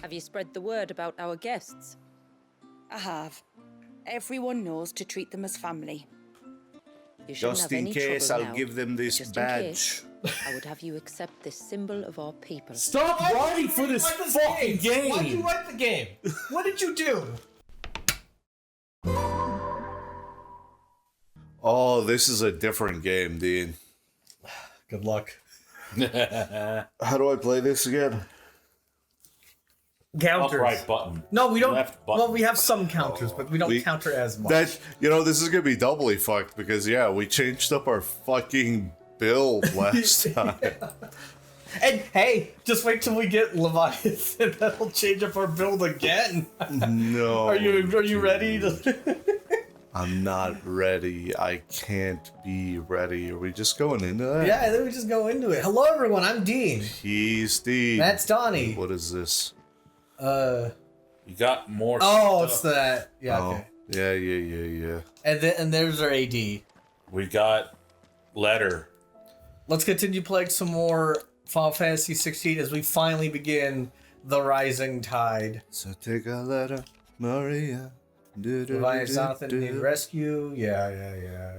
Have you spread the word about our guests? I have. Everyone knows to treat them as family. You shouldn't Just have in any case, trouble I'll now. give them this Just in badge. case, I would have you accept this symbol of our people. Stop writing for this fucking game! Why'd you write the game? What did you do? Oh, this is a different game, Dean. Good luck. How do I play this again? Counters. Upright button. No, we don't. Left button. Well, we have some counters, but we don't counter as much. That, this is gonna be doubly fucked because we changed up our fucking build last time. And hey, just wait till we get Leviathan. That'll change up our build again. No. Are you ready? I'm not ready. I can't be ready. Are we just going into that? Yeah, I think we just go into it. Hello, everyone. I'm Dean. He's Dean. That's Donnie. What is this? You got more Oh, stuff. it's that. Yeah. Oh, Okay. yeah. And there's our AD. We got letter. Let's continue playing some more Final Fantasy XVI as we finally begin the Rising Tide. So take a letter, Maria. Leviathan need rescue. Yeah.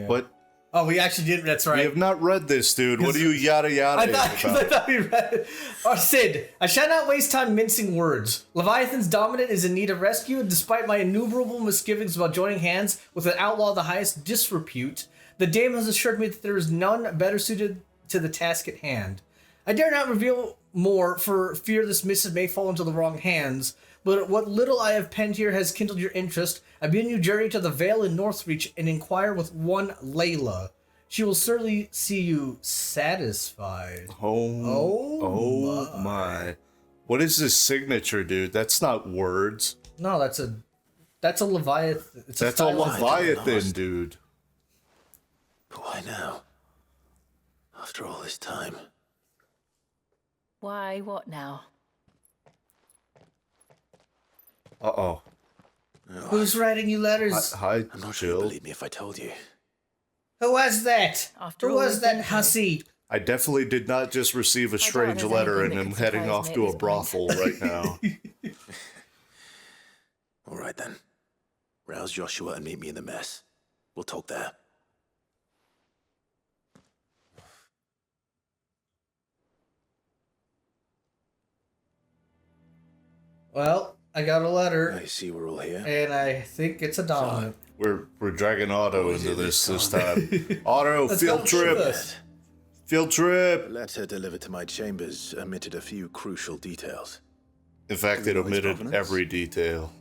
But Oh, we actually did. That's right. we have not read this, dude. What are you yada I about? thought we read it. Oh, Sid, I shall not waste time mincing words. Leviathan's dominant is in need of rescue, and despite my innumerable misgivings about joining hands with an outlaw of the highest disrepute, the dame has assured me that there is none better suited to the task at hand. I dare not reveal more for fear this missive may fall into the wrong hands, but what little I have penned here has kindled your interest. I bid you journey to the Vale in Northreach and inquire with one Layla. She will certainly see you satisfied. Oh my. What is this signature, dude? That's not words. No, that's a Leviathan. It's That's a Leviathan, dude. Why now? After all this time. Why, what now? Uh-oh. Who's writing you letters? Hi, I'm not sure you'd Jill. believe me if I told you. Who was that? After Who all was we've that been through. hussy? I definitely did not just receive a strange there's letter and anything am that could heading surprise off me to at a this brothel right now. All right then. Rouse Joshua and meet me in the mess. We'll talk there. Well, I got a letter, I see we're all here. and I think it's a dominant. We're dragging Otto Oh, is into it this this time. Otto, Let's field go trip. with us. Field trip. Letter delivered to my chambers omitted a few crucial details. In fact, Do it you know its omitted provenance? every detail.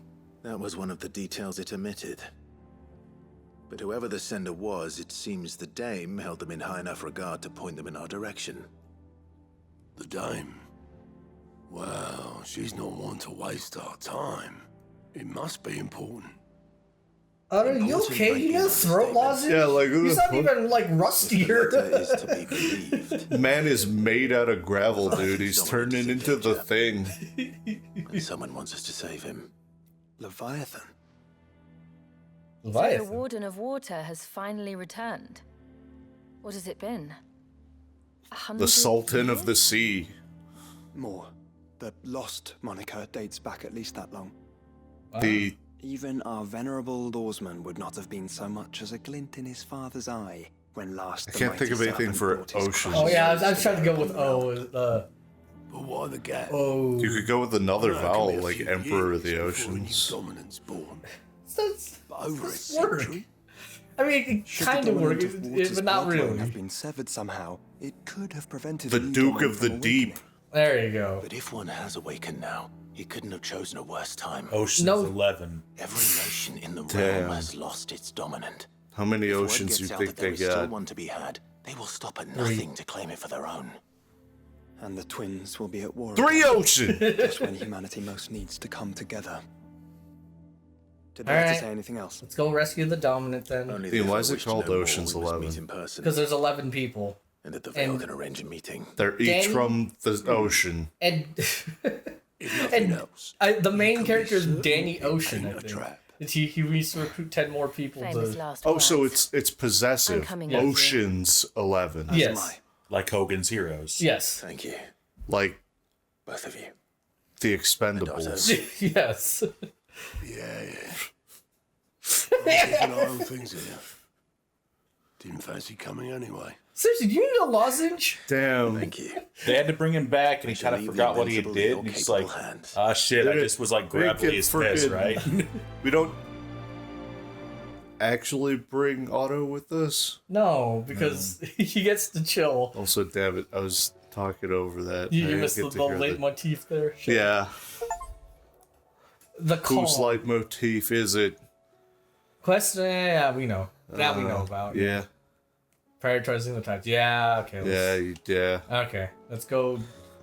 That was one of the details it omitted. But whoever the sender was, it seems the dame held them in high enough regard to point them in our direction. The dame? Well, she's not one to waste our time. It must be important. Are you okay? You know throat lozenge? Yeah, like, who He's the not fuck? even like If the rustier. letter is to be believed, Man is made out of gravel, dude. He's Someone turning needs into to the catch thing. and someone wants us to save him. Leviathan. So the Leviathan. Warden of Water has finally returned. What has it been? The Sultan of the Sea. More. The Lost moniker dates back at least that long. The Even our venerable lawsman would not have been so much as a glint in his father's eye when last I the can't think mighty of anything serpent for brought his ocean. crushing Oh yeah, I blows was trying to go with from O. But why the gap? Oh. you could go with another Well, it could vowel, be a like few Emperor of years the before a new Oceans. dominant's born. That's But over a that's work. century? I mean, it Should kind the of works, dominant of water's but not bloodline really. have been severed somehow, it could have prevented The new Duke dominant of the from Deep. awakening. There you go. But if one has awakened now, he couldn't have chosen a worse time. Ocean's No. 11. Every nation in the Damn. realm has lost its dominant. How many If word oceans gets you out think that there they is still got? one to be had, they will stop at nothing to claim it for their own. And the twins will be at war 3 again, oceans! just when humanity most needs to come together. Did they have Alright. to say anything else? Let's go rescue the dominant then. Only Dean, that if why I is it wish to called know more, Ocean's we must 11? meet in person, Because there's 11 people. and that the Vale and- can arrange a meeting. They're each Danny- from the ocean. And If nothing And else, the main could be character is certain Danny it Ocean, I ain't a think. trap. He needs to recruit 10 more people Famous to... last Oh, so words. it's possessive. I'm coming with you. Oceans 11. Yes. Like Hogan's Heroes. Yes. Thank you, Like both of you. The Expendables. Yes. Yeah. Keeping our own things here. Didn't fancy coming anyway. Seriously, do you need a lozenge? Damn. Thank you. They had to bring him back, and he shall kind of leave forgot the what he had invincible did. in And your he's like, capable hands. ah, shit, I Dude, just was like we grabbing can his fist, freaking- right? We don't actually bring Otto with us. No, because he gets to chill. Also, damn it, I was talking over that. I You didn't missed get the to hear leitmotif there. Shit. Yeah. The call. Whose leitmotif is it? Quest, yeah, we know. That we know about. Yeah. Prioritizing the types. Yeah, okay. Yeah. Okay, let's go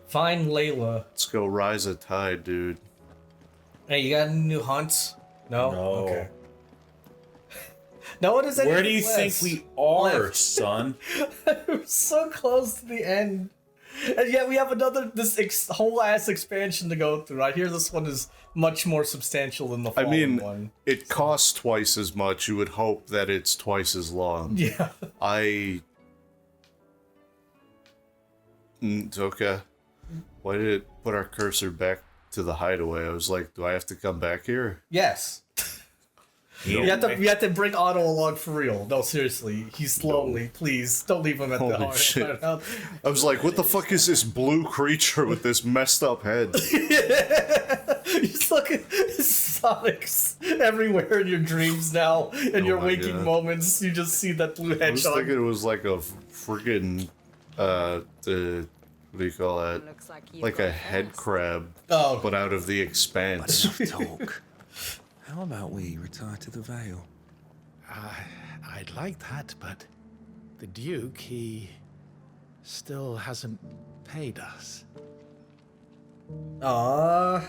find Layla. Let's go rise a tide, dude. Hey, you got any new hunts? No? No. Okay. No one has any Where do you think we are, left. son? We're so close to the end. And yet we have another, whole ass expansion to go through. I hear this one is much more substantial than the I Fallen mean, one. it costs twice as much. You would hope that it's twice as long. Yeah. It's okay. Why did it put our cursor back to the hideaway? I was like, do I have to come back here? Yes. You have to bring Otto along for real. No, seriously. He's lonely. Please, don't leave him at the Holy shit. heart. I was like, what the fuck is this blue creature with this messed up head? Just look at Sonic's everywhere in your dreams now. In your my waking God. moments, you just see that blue I was hedgehog. thinking it was like a friggin' what do you call that? Like a head crab, Oh. but out of the expanse. Talk. How about we retire to the Vale? I'd like that, but the Duke, he still hasn't paid us. Aww.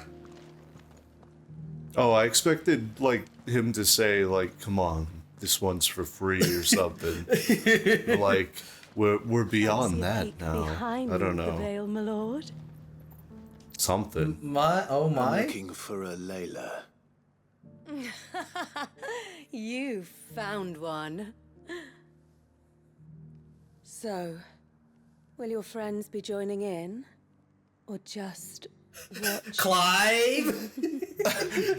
Oh, I expected like him to say like, "Come on, this one's for free" or something. Like we're beyond that now. I don't know. Vale, my lord. Something. I'm My? looking for a Layla. You found one. So, will your friends be joining in? Or just watch? Clive?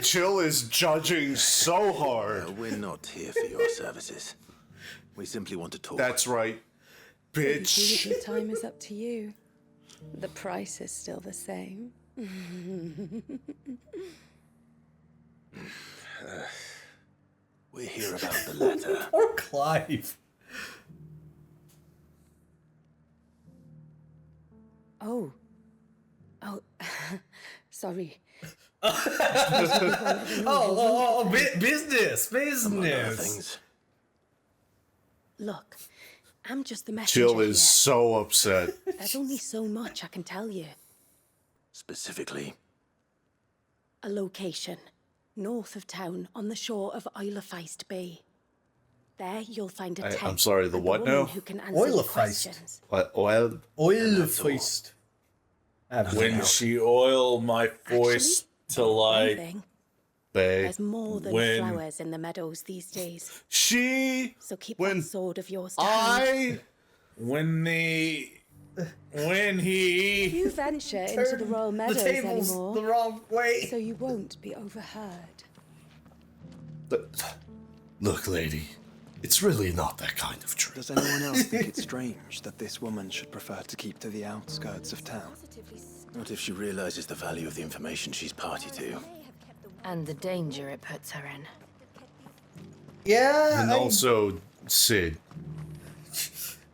Jill is judging so hard. We're not here for your services. We simply want to talk. That's right, Do it, bitch. your time is up to you. The price is still the same. We're here about the letter. Or Clive? Oh, sorry. Business. Things. Look, I'm just the messenger. Jill is here. so upset. There's only so much I can tell you. Specifically, A location, north of town, on the shore of Eilefeist Bay. There you'll find a tent. I'm sorry, the and what woman now? Who can answer your Eilefeist. questions. Well, Oil feast. When she oiled my voice to like, Anything. Bay. There's more than when- flowers in the meadows these days. She. So keep When that sword of yours to hand. when he, You venture into the royal The meadows table's anymore, the wrong way. so you won't be overheard. Look, lady, it's really not that kind of trip. Does anyone else think it's strange that this woman should prefer to keep to the outskirts of town? what if she realizes the value of the information she's party to? And the danger it puts her in. Yeah. And also, Sid.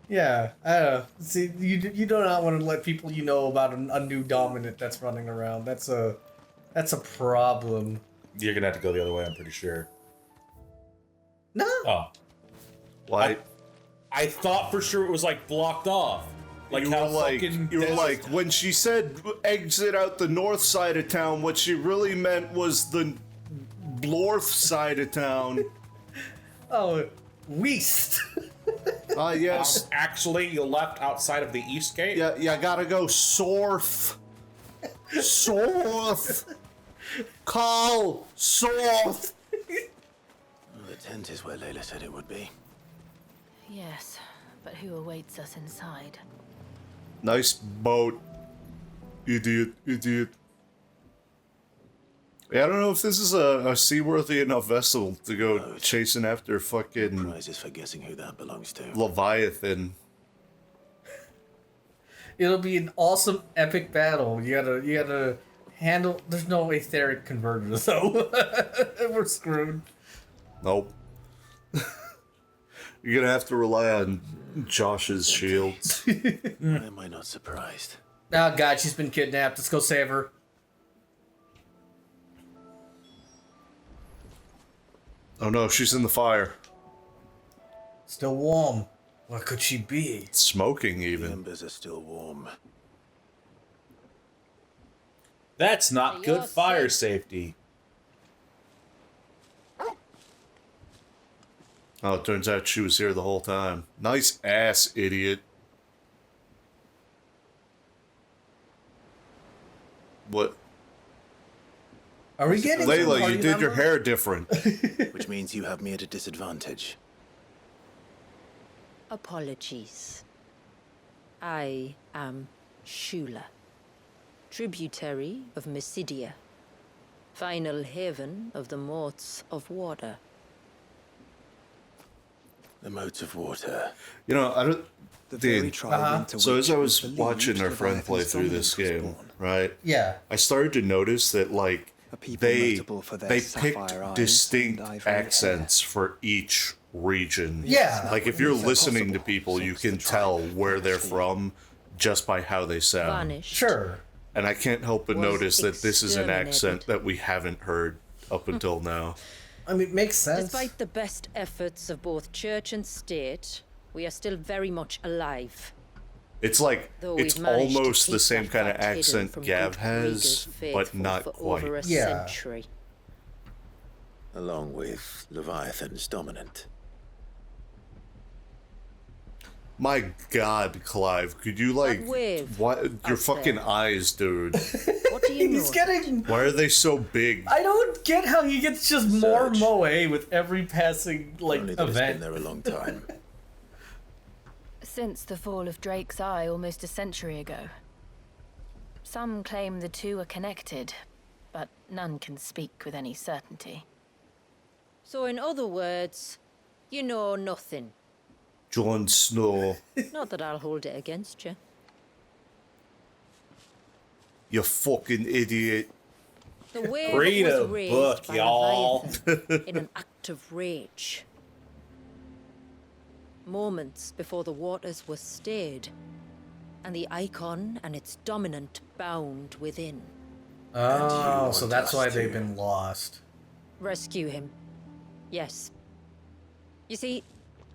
Yeah, I don't know. See, you do not want to let people you know about a new dominant that's running around. That's a problem. you're gonna have to go the other way. I'm pretty sure. No. Oh, Why? I thought for sure it was like blocked off. Like you how were like, fucking you were desert- like, when she said exit out the north side of town, what she really meant was the north side of town. Oh, Weast. Yes. Actually, you left outside of the east gate. Yeah, you gotta go south. South. Call south. The tent is where Layla said it would be. Yes, but who awaits us inside? Nice boat. Idiot, idiot. Yeah, I don't know if this is a seaworthy enough vessel to go chasing after fucking Prizes for guessing who that belongs to. Leviathan. It'll be an awesome epic battle. You gotta handle. There's no etheric converter though. We're screwed. Nope. You're gonna have to rely on Josh's shields. Why am I not surprised? Oh god, she's been kidnapped. Let's go save her. Oh no, she's in the fire. Still warm. What could she be? Smoking The even. embers are still warm. That's not good fire safety. Oh, it turns out she was here the whole time. Nice ass, idiot. What? Are we getting Layla, you did your hair different. Which means you have me at a disadvantage. Apologies. I am Shula, tributary of Mysidia, final haven of the Moats of Water. The moats of water. You know, I don't... The very Dude, tribe into so which as I it was believed watching our friend play Leviathan's through this dominance was game, born. right? Yeah. I started to notice that, like, A people they notable for their picked sapphire eyes distinct and ivory accents for each region. Yeah. Like, if you're Is that listening to possible? people, you Since can the tell tribe where they're actually- from just by how they sound. Vanished. Sure. And I can't help but Was notice that this is an accent exterminated. that we haven't heard up until now. I mean, it makes sense. Despite the best efforts of both church and state, we are still very much alive. It's like, Though it's we've managed to almost the keep same that kind of fact hidden accent from Gav good has, Rieger's but faithful not for quite. over a Yeah. century. Along with Leviathan's dominant. My God, Clive, could you like wave what your up fucking there. eyes, dude? What do you know? He's getting. Why are they so big? I don't get how he gets just more Surge. moe with every passing like Only that it's been event. there a long time. Since the fall of Drake's Eye almost a century ago. Some claim the two are connected, but none can speak with any certainty. So in other words, you know nothing. Jon Snow, Not that I'll hold it against you. you fucking idiot. The wave Read was a raised book, by y'all. Leviathan in an act of rage. Moments before the waters were stayed, and the Eikon and its dominant bound within. Oh, so want that's why us they've to- been lost. Rescue him. Yes. You see,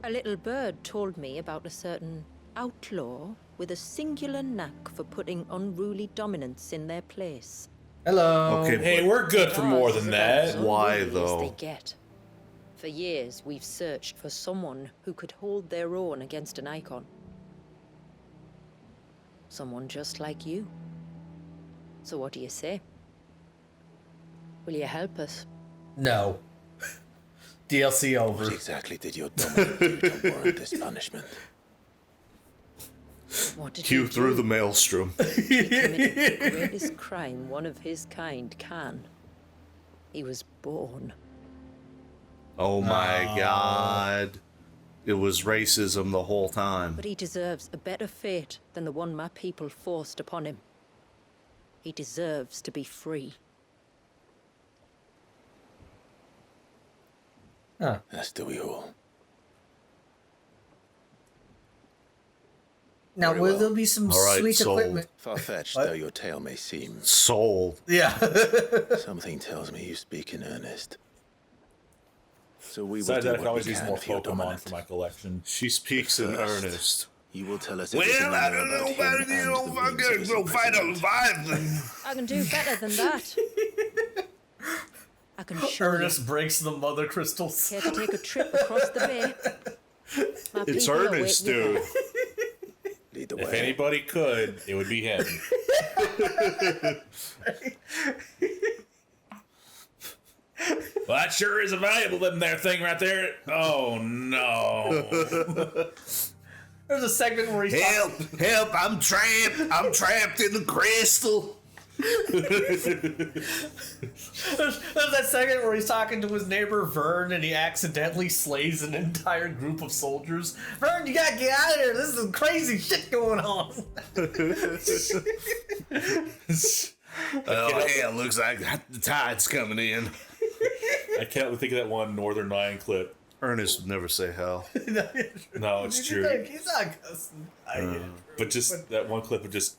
a little bird told me about a certain outlaw with a singular knack for putting unruly dominants in their place. Hello. Okay, Hey, we're good for more than that. Why, Unruly as though? They get. For years, we've searched for someone who could hold their own against an Eikon. Someone just like you. So what do you say? Will you help us? No. DLC over. What exactly did your dominant do to warrant this punishment? What did Cue he through do? the maelstrom. He committed the greatest crime one of his kind can. He was born. Oh my God. It was racism the whole time. But he deserves a better fate than the one my people forced upon him. He deserves to be free. As do we all. Now, Very will well. there be some All right, sweet sold. equipment? Far-fetched What? though your tale may seem, Sold. Yeah. something tells me you speak in earnest. So we will Besides do that, I what can always we use can more for your Pokemon dominant. for my collection. She speaks in First. earnest. You will tell us everything you know about him and the means of his imprisonment. I can do better than that. I can show you. Ernest breaks the mother crystals. Care to take a trip across the bay? My It's people await Ernest, you dude. there. Lead the If way. anybody could, it would be him. Well, that sure is a valuable living there thing right there. Oh no! There's a segment where he's Help! Help! I'm trapped! I'm trapped in the crystal! There's that second where he's talking to his neighbor Vern and he accidentally slays an entire group of soldiers. Vern, you gotta get out of here. This is some crazy shit going on. Oh, yeah, looks like the tide's coming in. I can't think of that one Northern Nine clip. Ernest would never say hell. No, it's true. He's not cussing. But just that one clip of just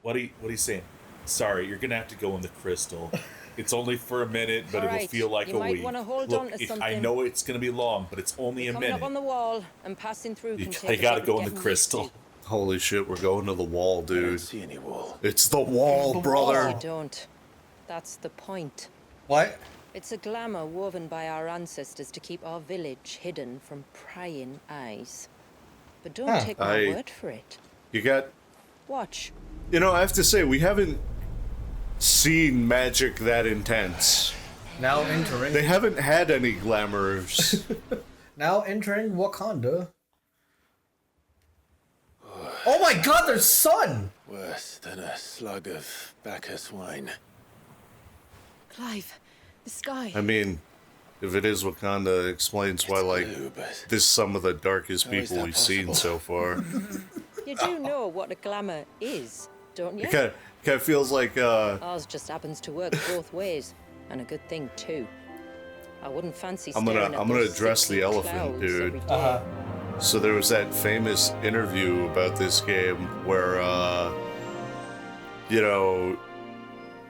what are you saying? Sorry, you're gonna have to go in the crystal. It's only for a minute, but it will feel like a week. You might want to hold on to something. I know it's gonna be long, but it's only a Coming minute. up on the wall and passing through. You gotta go in the crystal. Holy shit, we're going to the wall, I don't dude. see any wall. It's the wall, brother. You don't. That's the point. What? It's a glamour woven by our ancestors to keep our village hidden from prying eyes. But don't take my word for it. You got... Watch. You know, I have to say, we haven't seen magic that intense. Now entering. They haven't had any glamours. Now entering Wakanda. Oh my god, there's sun! Worse than a slug of Bacchus wine. Clive, the sky. I mean, if it is Wakanda, it explains why, like, Blue, but this is some of the darkest How is people that we've seen possible? so far. You do know what a glamour is, don't you? It kind of feels like, Ours just happens to work both ways, and a good thing too. I wouldn't fancy I'm staring gonna at those address the 60 elephant, clouds dude. every day. So there was that famous interview about this game where, you know,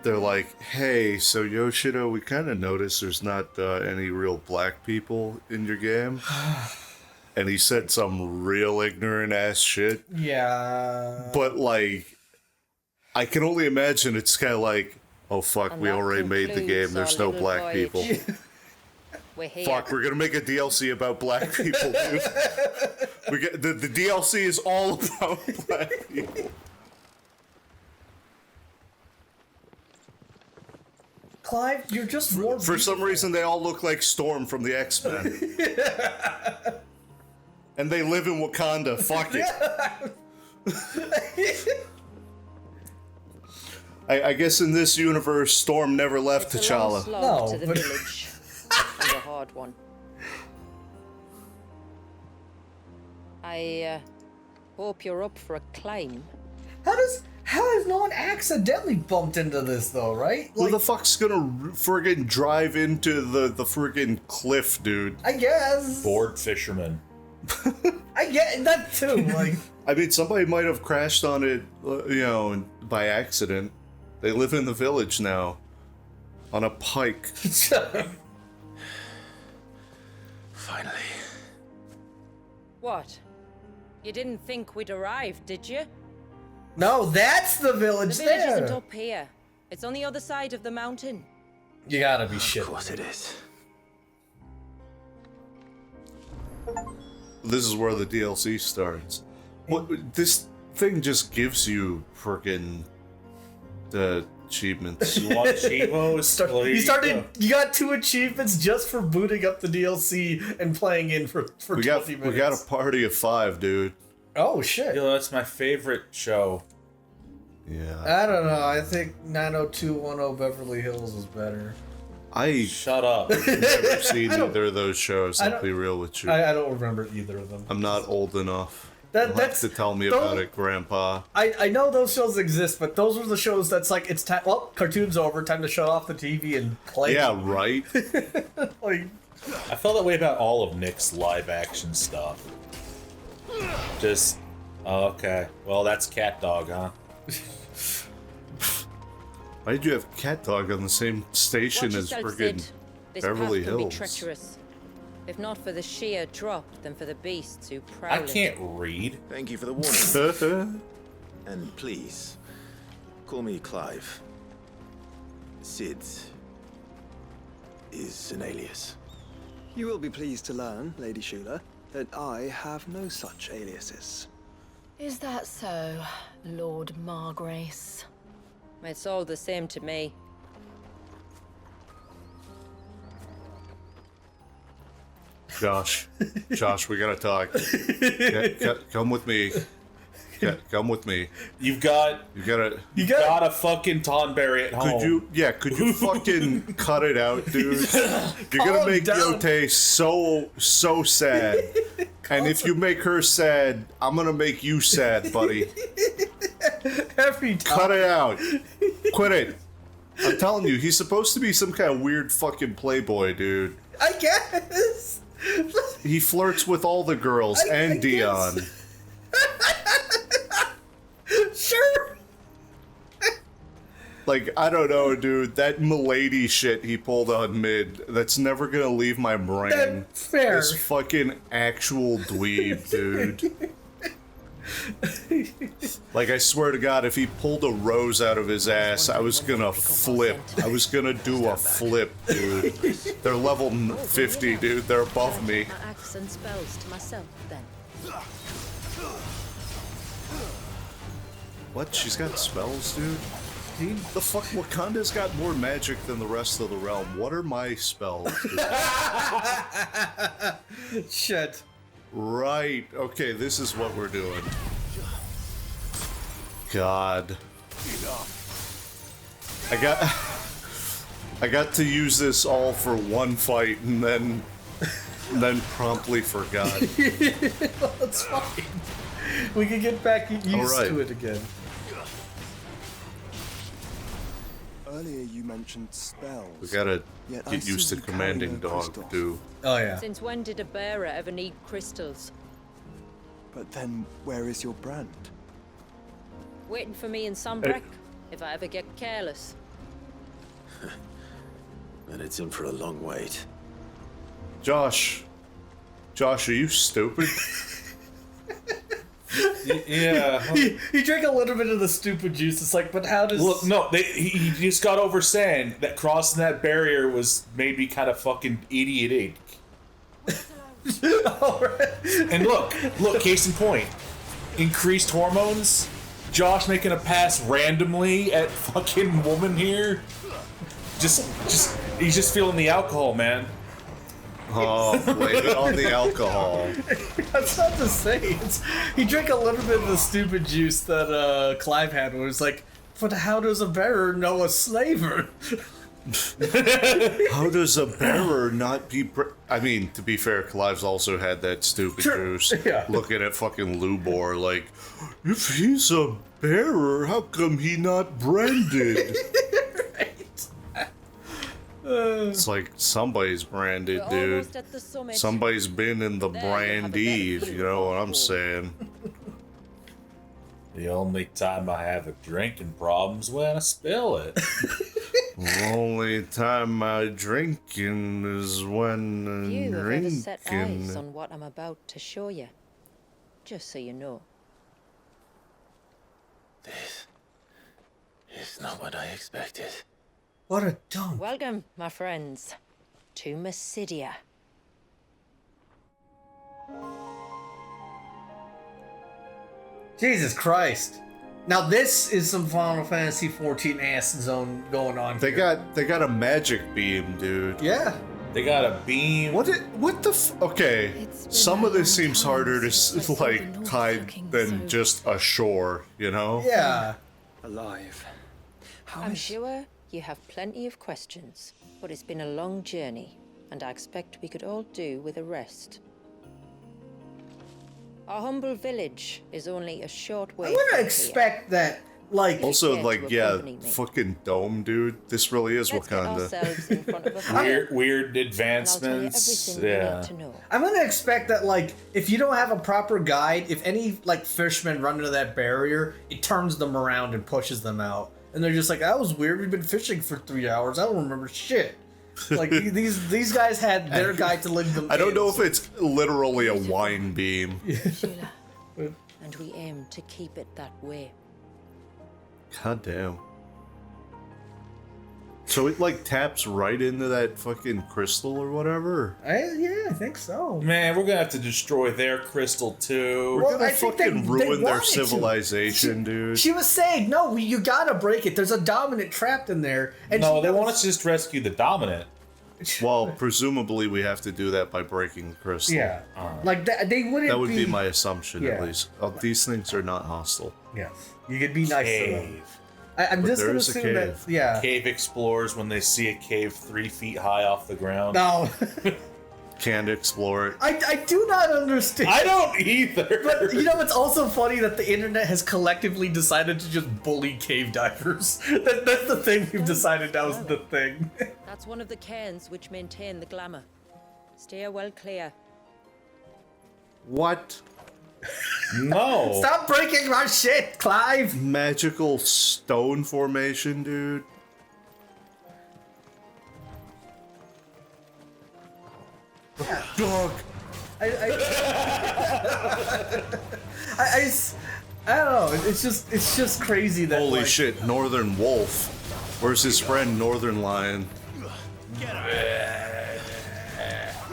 they're like, hey, so Yoshida, we kind of noticed there's not any real black people in your game. And he said some real ignorant ass shit. Yeah. But, like, I can only imagine it's kind of like, oh, fuck, And we that already made the concludes game. There's our no little black voyage. people. We're here. Fuck, we're gonna make a DLC about black people, dude. We get the DLC is all about black people. Clive, you're just more. For some reason, they all look like Storm from the X-Men. And they live in Wakanda. Fuck it. I guess in this universe, Storm never left It's a long T'Challa. slog No, to the but- village, and a hard one. I hope you're up for a climb. How has no one accidentally bumped into this though, right? Who the fuck's gonna friggin' drive into the friggin' cliff, dude? I guess. Bored fisherman. I get that too. Like, I mean, somebody might have crashed on it, you know, by accident. They live in the village now. On a pike. Finally. What? You didn't think we'd arrived, did you? no, that's the The village village isn't there. up here. It's on the other side of the mountain. You gotta be Of shit. course it is. This is where the DLC starts. What, this thing just gives you frickin' the achievements. You want Chivos? Well, here You you started. go. You got 2 achievements just for booting up the DLC and playing in for 20 minutes. We got a party of 5, dude. Oh shit. Yo, that's my favorite show. Yeah. I don't know. I think 90210 Beverly Hills is better. I Shut up. never seen I don't- either of those shows, I I'll don't- be real with you. I don't remember either of them. I'm not old enough. That- You'll that's- have to tell me don't- about it, Grandpa. I know those shows exist, but those were the shows that's like it's time. Well, cartoon's over. Time to shut off the TV and play. Yeah, right? Like, I felt that way about all of Nick's live action stuff. Just, oh, okay. Well, that's Cat Dog, huh? Why did you have Cat Dog on the same station Watch as yourself, friggin' Sid. This Beverly path can be Hills? treacherous. If not for the sheer drop, then for the beasts who prowl I it. can't read. Thank you for the warning. And please, call me Clive. Sid is an alias. You will be pleased to learn, Lady Shula, that I have no such aliases. Is that so, Lord Margrace? It's all the same to me. Josh, we gotta talk. Come with me. Come with me. You gotta fucking Tonberry at home. Could you fucking cut it out, dude? You're gonna make Yote so sad. And if you make her sad, I'm gonna make you sad, buddy. Every time. Cut it out. Quit it. I'm telling you, he's supposed to be some kind of weird fucking playboy, dude. I guess. He flirts with all the girls and Dion. Sure. Like, I don't know, dude. That milady shit he pulled on mid, that's never gonna leave my brain. Fair. This fucking actual dweeb, dude. Like, I swear to God, if he pulled a rose out of his ass, I was gonna flip. I was gonna do a flip, dude. They're level 50, dude. They're above me. My axe and spells to myself, then. What? She's got spells, dude? The fuck? Wakanda's got more magic than the rest of the realm. What are my spells, dude? Shit. Right. Okay, this is what we're doing. God. I got to use this all for one fight and then promptly forgot. That's fine. We can get back used to it again. Earlier you mentioned spells. We gotta get used to commanding dog, too. Oh, yeah. Since when did a bearer ever need crystals? But then, where is your brand? Waiting for me in Sunbreck, if I ever get careless. Then it's in for a long wait. Josh, are you stupid? Yeah. He drank a little bit of the stupid juice. It's like, but how does... Look, no, he just got over saying that crossing that barrier was made me kind of fucking idiotic. And look, case in point. Increased hormones, Josh making a pass randomly at fucking woman here. He's just feeling the alcohol, man. Oh, blame it on the alcohol. That's not to say. He drank a little bit of the stupid juice that Clive had, where it's like, but how does a bearer know a slaver? How does a bearer not be... I mean, to be fair, Clive's also had that stupid juice. Yeah. Looking at fucking Lubor like, if he's a bearer, how come he not branded? It's like somebody's branded, dude. Somebody's been in the brandy, if you know what I'm saying. The only time I have a drinking problem's when I spill it. The only time I drinking is when I'm You have ever set eyes drinking. on what I'm about to show you. Just so you know. This is not what I expected. What a dump. Welcome, my friends, to Mysidia. Jesus Christ. Now this is some Final Fantasy XIV ass zone going on They here. got a magic beam, dude. Yeah. They got a beam. Okay, some of this seems harder to like hide than just a shore, you know? Yeah. Alive. I'm sure you have plenty of questions, but it's been a long journey, and I expect we could all do with a rest. Our humble village is only a short way I wouldn't from expect that, like... Also, Care like, to yeah, accompany me. fucking dome, dude. This really is Let's get Wakanda. ourselves in front of a fire, Weird and I'll tell you advancements. everything you Yeah. need to know. I'm gonna expect that, like, if you don't have a proper guide, if any, like, fishermen run into that barrier, it turns them around and pushes them out. And they're just like, that was weird, we've been fishing for 3 hours, I don't remember shit. Like, these guys had their guide to lead them I don't in, know if so- it's literally a wine beam. Sheila, and we aim to keep it that way. God damn. So it like taps right into that fucking crystal or whatever? Yeah, I think so. Man, we're gonna have to destroy their crystal too. We're gonna I think fucking they ruin their wanted to. civilization, dude. She was saying, no, you gotta break it. There's a dominant trapped in there. And No, she they knows- want us to just rescue the dominant. Well, presumably we have to do that by breaking the crystal. Yeah. Like, they wouldn't That would be my assumption, Yeah. at least. These things are not hostile. Yes. You could be nice to them. Cave. I'm But just there gonna is a assume that, cave. yeah. Cave explorers when they see a cave 3 feet high off the ground. No. Can't explore it. I do not understand. I don't either. But you know, it's also funny that the internet has collectively decided to just bully cave divers. That's the thing we've decided now is the thing. That's one of the cairns which maintain the glamour. Steer well clear. What? No. Stop breaking my shit, Clive! Magical stone formation, dude. Dog. I don't know. It's just crazy that. Holy like, shit, Northern Wolf. Where's his friend, Northern Lion?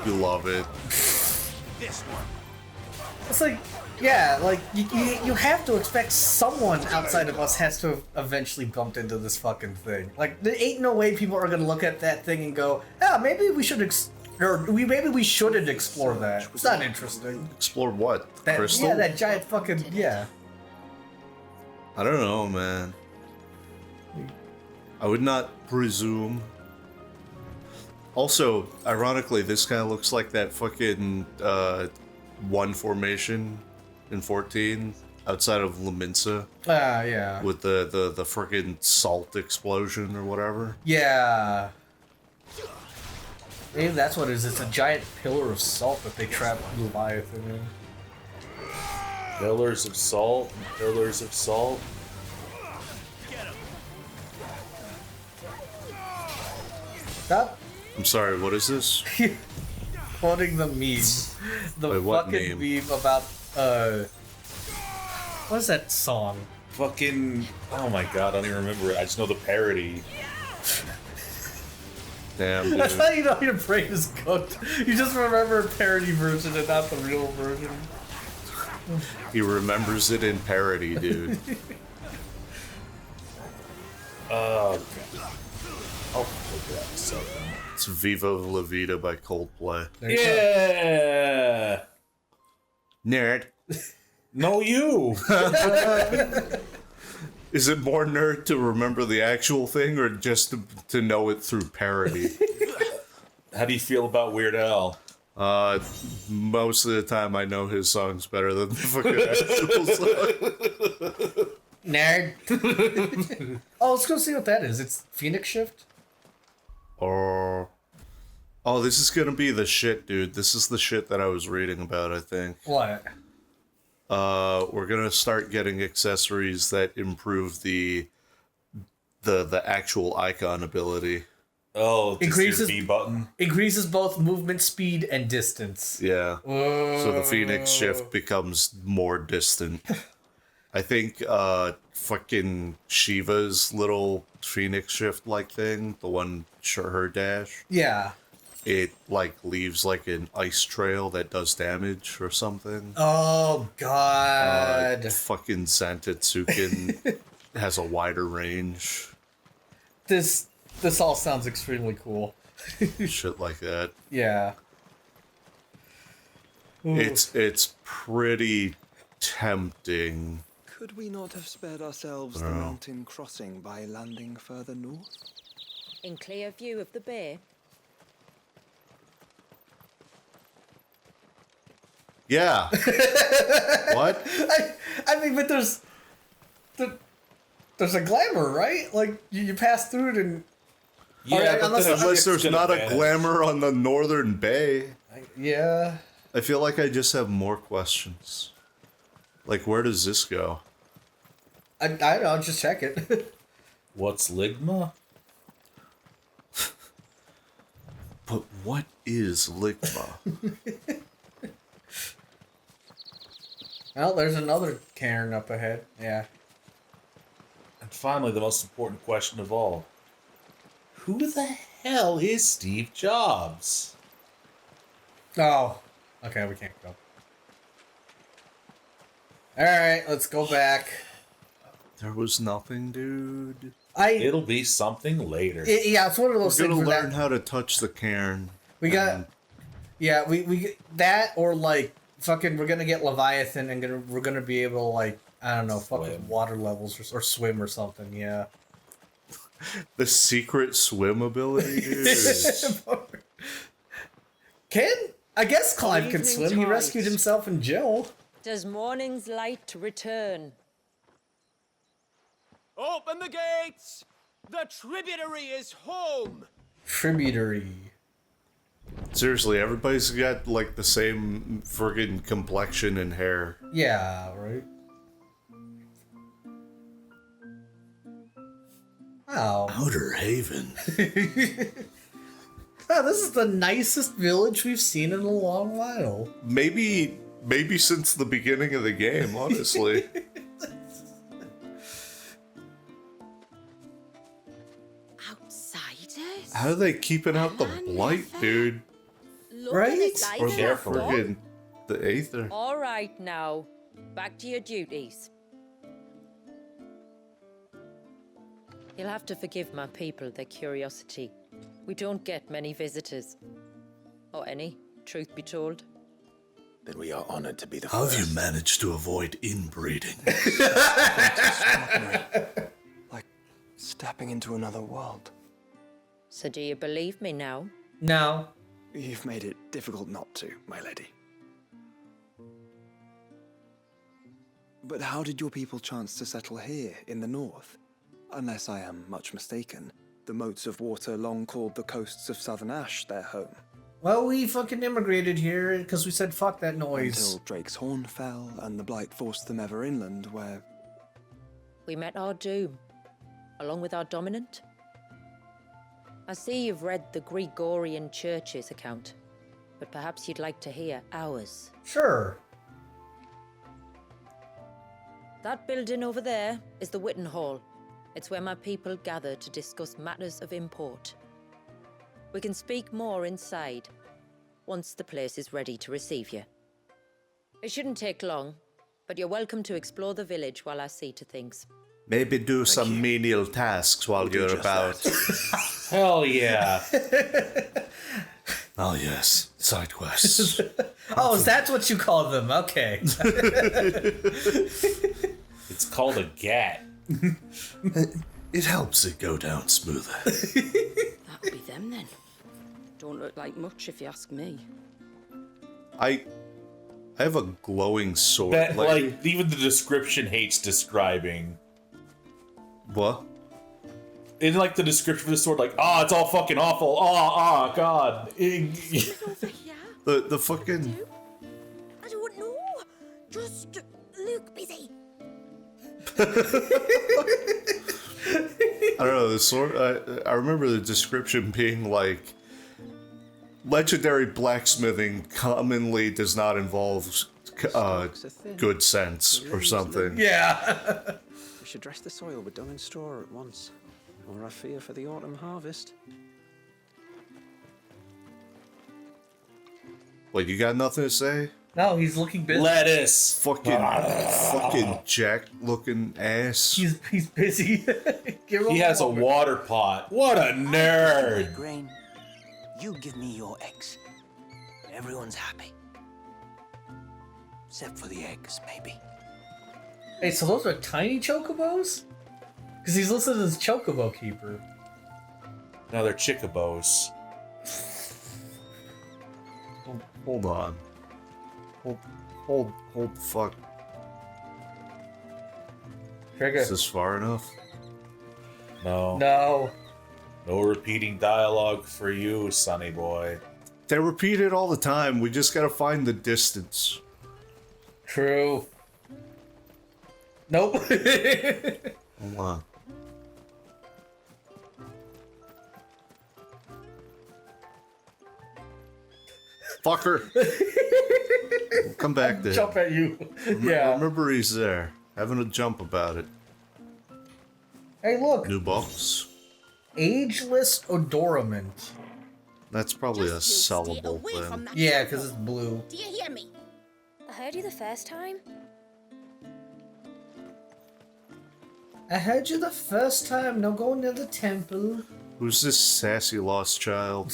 You love it. It's like, yeah, like you have to expect someone outside of us has to have eventually bumped into this fucking thing. Like, there ain't no way people are gonna look at that thing and go, "Yeah, maybe we should maybe we shouldn't explore that. It's not interesting." Explore what? The That, crystal? yeah, that giant fucking yeah. I don't know, man. I would not presume. Also, ironically, this kind of looks like that fucking one formation in 14 outside of Leminsa Yeah. with the freaking salt explosion or whatever. Yeah. Maybe that's what it is. It's a giant pillar of salt that they trap Leviathan in. Pillars of salt, pillars of salt. Stop I'm sorry, what is this? quoting the meme. The Wait, what fucking meme? meme about what's that song? Fucking, oh my god, I don't even remember it. I just know the parody. Damn, dude. That's how you know your brain is cooked. You just remember a parody version and not the real version. He remembers it in parody, dude. Oh god. Oh, look at that. So It's Viva La Vida by Coldplay. yeah. Nerd. No, you. Is it more nerd to remember the actual thing or just to know it through parody? How do you feel about Weird Al? Most of the time I know his songs better than the fucking actual song. Nerd. Oh, let's go see what that is. It's Phoenix Shift? Oh, this is gonna be the shit, dude. This is the shit that I was reading about, I think. What? We're gonna start getting accessories that improve the actual Eikon ability. Oh, just Increases- your B button. Increases both movement speed and distance. Yeah. So the Phoenix Shift becomes more distant. I think fucking Shiva's little Phoenix Shift like thing, the one her dash, Yeah. it like leaves like an ice trail that does damage or something. Oh god. Fucking Zantetsuken has a wider range. This all sounds extremely cool. Shit like that. Yeah. Ooh. It's pretty tempting. Could we not have spared ourselves the mountain crossing by landing further north? In clear view of the bay. Yeah. What? I mean, but there's a glamour, right? Like you pass through it and Yeah, but then Unless there's gonna not a vanish. glamour on the northern bay. yeah. I feel like I just have more questions. Like, where does this go? I don't know. Just check it. What's Ligma? But what is Ligma? Well, there's another cairn up ahead. Yeah. And finally, the most important question of all. Who the hell is Steve Jobs? Oh. Okay, we can't go. All right, let's go back. There was nothing, dude. It'll be something later. Yeah, it's one of those We're things. gonna where learn how to touch the cairn. we got. Yeah, we that or like fucking. We're gonna get Leviathan and we're gonna be able to like I don't know fucking water levels or swim or something. Yeah. The secret swim ability, dude. I guess Clive can Evening's swim. He right. rescued himself and Jill. Does morning's light return? Open the gates! The tributary is home! Tributary. Seriously, everybody's got like the same friggin' complexion and hair. Yeah, right. Wow. Outer Haven. Wow, this is the nicest village we've seen in a long while. Maybe since the beginning of the game, honestly. Outsiders? How are they keeping out the blight, dude? Right? Or the friggin' the Aether. All right now, back to your duties. You'll have to forgive my people their curiosity. We don't get many visitors. Or any, truth be told. Then we are honored to be the How first. have you managed to avoid inbreeding? Like stepping into another world. So do you believe me now? No. You've made it difficult not to, my lady. But how did your people chance to settle here in the north? Unless I am much mistaken, the moats of water long called the coasts of Southern Ash their home. Well, we fucking immigrated here because we said fuck that noise. Until Drake's Horn fell and the Blight forced them ever inland, where... We met our doom, along with our dominant. I see you've read the Gregorian Church's account, but perhaps you'd like to hear ours. Sure. That building over there is the Witten Hall. It's where my people gather to discuss matters of import. We can speak more inside, once the place is ready to receive you. It shouldn't take long, but you're welcome to explore the village while I see to things. Maybe do some menial tasks while you're about. Hell yeah. Oh yes, side quests. Oh, that's what you call them. Okay. It's called a gat. It helps it go down smoother. That'll be them then. Don't look like much if you ask me. I have a glowing sword. That, like, even the description hates describing. What? In, like, the description of the sword, like, it's all fucking awful. God. The fucking... I don't know. Just look busy. I don't know, the sword... I remember the description being like... Legendary blacksmithing commonly does not involve good sense or something. Yeah. We should dress the soil with dung and straw at once, or I fear for the autumn harvest. What, you got nothing to say? No, he's looking busy. Lettuce. Fucking jack-looking ass. He's busy. He has a water pot. What a nerd. Grain, you give me your eggs. Everyone's happy. Except for the eggs, maybe. Hey, so those are tiny chocobos? Because he's listed as chocobo keeper. No, they're chicobos. Hold on. Hold the fuck. Trigger. Is this far enough? No. No. No repeating dialogue for you, sonny boy. They repeat it all the time. We just gotta find the distance. True. Nope. Hold on. Fucker. Come back there. Jump at you. Yeah. Remember he's there. Having a jump about it. Hey, look. New box. Ageless odorament. That's probably a sellable thing. Yeah, because it's blue. Do you hear me? I heard you the first time. I heard you the first time. Now go near the temple. Who's this sassy lost child?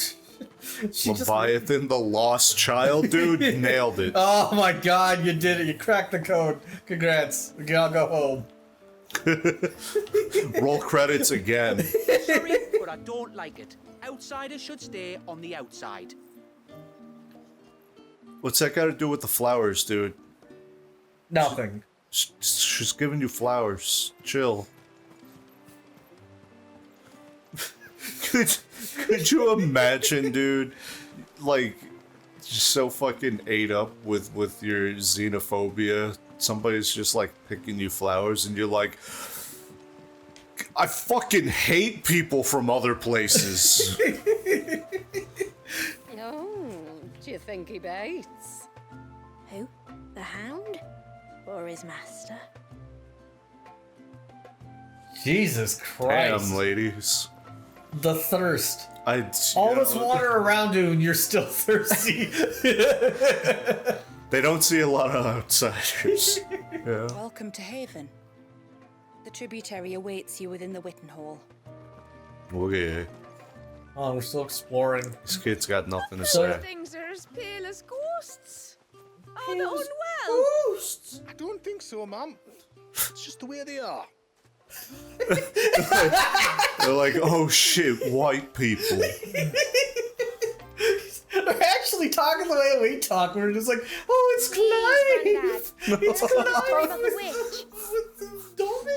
She just- Leviathan the Lost Child, dude. Nailed it. Oh my god, you did it. You cracked the code. Congrats. We can all go home. Roll credits again. Sorry, but I don't like it. Outsiders should stay on the outside. What's that got to do with the flowers, dude? Nothing. She's giving you flowers. Chill. Could you imagine, dude? Like, just so fucking ate up with your xenophobia. Somebody's just like picking you flowers, and you're like, I fucking hate people from other places. Oh, do you think he bites? Who? The hound? Or his master? Jesus Christ. Damn, ladies. The thirst. All this water around you and you're still thirsty. They don't see a lot of outsiders. Yeah. Welcome to Haven. The tributary awaits you within the Witten Hall. Okay. Oh, we're still exploring. This kid's got nothing to So- say. Things are as pale as ghosts. Oh, they're Pale as unwell. Ghosts. I don't think so, ma'am. It's just the way they are. They're like, oh shit, white people. We're actually talking the way we talk. We're just like, oh, it's Clive. It's Story about Clive. the witch.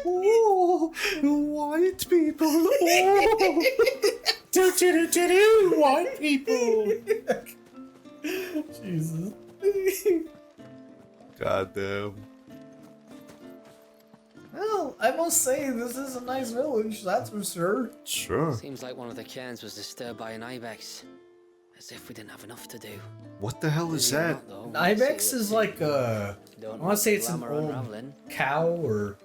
Oh, white people. Oh. White people. Jesus. Goddamn. Well, I must say, this is a nice village, that's for sure. Sure. Seems like one of the cairns was disturbed by an ibex. As if we didn't have enough to do. What the hell is that? An ibex is like I want to say it's an old cow or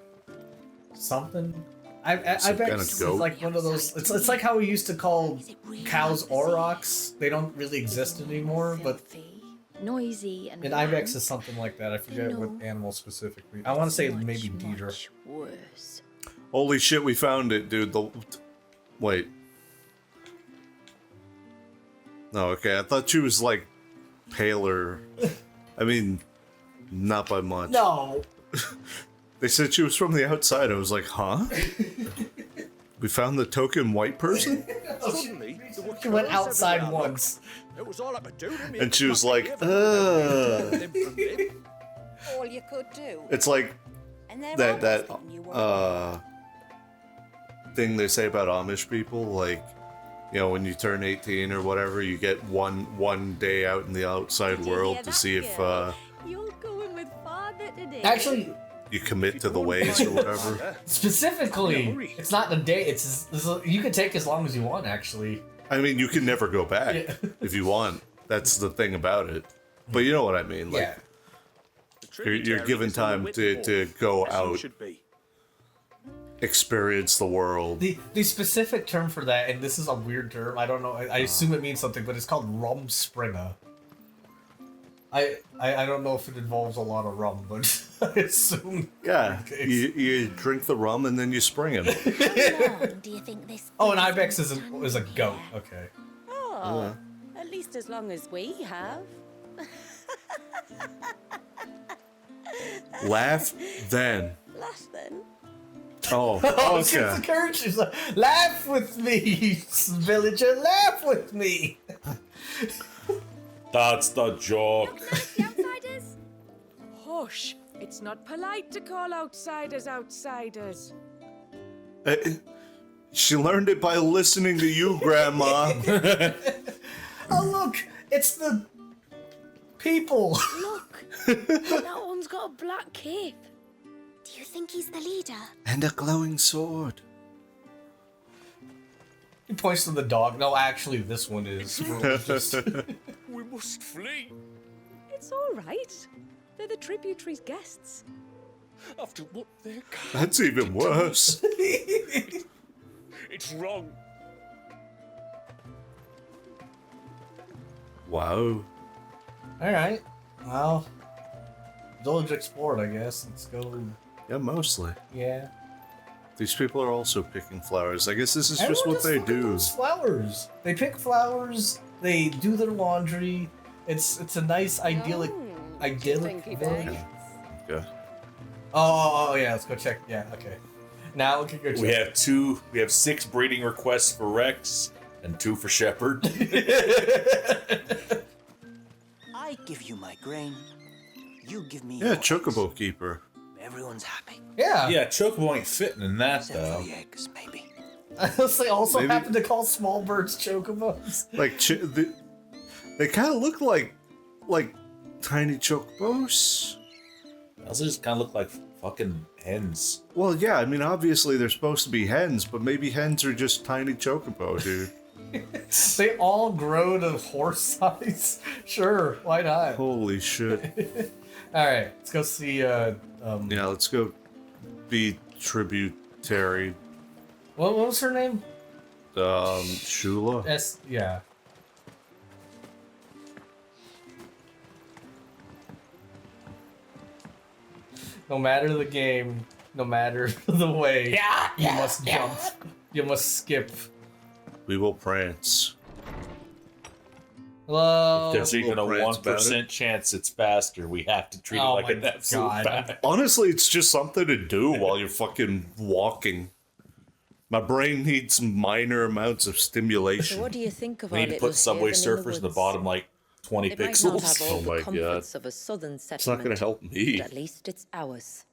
something. Ibex is like one of those. It's like how we used to call cows aurochs. They don't really exist anymore, but Noisy and an ibex is something like that. I forget what animal specifically. I want to say maybe Deidre. worse. Holy shit, we found it, dude. Wait. No, okay. I thought she was like paler. I mean, not by much. No. They said she was from the outside. I was like, huh? We found the token white person? She went outside once. It was all I could do. And she was like, ugh. All you could do. It's like And they're that always giving you what thing they say about Amish people, like, you know, when you turn 18 or whatever, you get one day out in the outside world to see if You're going with father today. Actually, you commit to the ways or whatever. specifically, it's not the day. You can take as long as you want. Actually, I mean, you can never go back Yeah. if you want. That's the thing about it. But you know what I mean? Like, you're given time to go out, experience the world. the specific term for that, and this is a weird term. I don't know. I assume it means something, but it's called rumspringa. I don't know if it involves a lot of rum, but I assume. Yeah, you drink the rum and then you spring him. How long do you think this? Oh, an ibex is a goat. Okay. Oh, at least as long as we have. Laugh then. Laugh then. Oh, Oh, she okay. encourages her. Laugh with me, villager. Laugh with me. That's the joke. Outsiders? Hush. It's not polite to call outsiders outsiders. She learned it by listening to you, Grandma. Oh, look, it's the people. Look, that one's got a black cape. Do you think he's the leader? And a glowing sword. He points to the dog. No, actually, this one is. We must flee. It's all right. They're the tributary's guests. After what they're That's even worse. It's wrong. Wow. All right. Well, village explored, I guess. Let's go. Yeah, mostly. Yeah. These people are also picking flowers. I guess this is just Everyone what they look at do. those flowers. They pick flowers. They do their laundry. It's a nice idyllic village. Yeah. Oh yeah. Let's go check. Yeah. Okay. Now we can go check. We have 6 breeding requests for Rex and 2 for Shepherd. I give you my grain. You give me Yeah, your Chocobo eggs. Keeper. Everyone's happy. Yeah. Yeah, Chocobo ain't fitting in that, Except though. for the eggs, maybe. They also Maybe- happen to call small birds chocobos. Like, they kind of look like tiny chocobos. They also just kind of look like fucking hens. Well, yeah, I mean, obviously they're supposed to be hens, but maybe hens are just tiny chocobo, dude. They all grow to horse size. Sure, why not? Holy shit. All right, let's go see. Yeah, let's go be tributary. What was her name? Shula. Yeah. No matter the game, no matter the way, you must jump. You must skip. We will prance. Hello. There's even a Rants about 1% chance it's faster. We have to treat it Oh like an my absolute God. fact. Honestly, it's just something to do while you're fucking walking. My brain needs minor amounts of stimulation. So what do you think of We our need to little put Subway haven Surfers in the woods? bottom, like, 20 It might not pixels. have all Oh the my comforts of a southern It's not settlement, going to help me. but at least it's ours.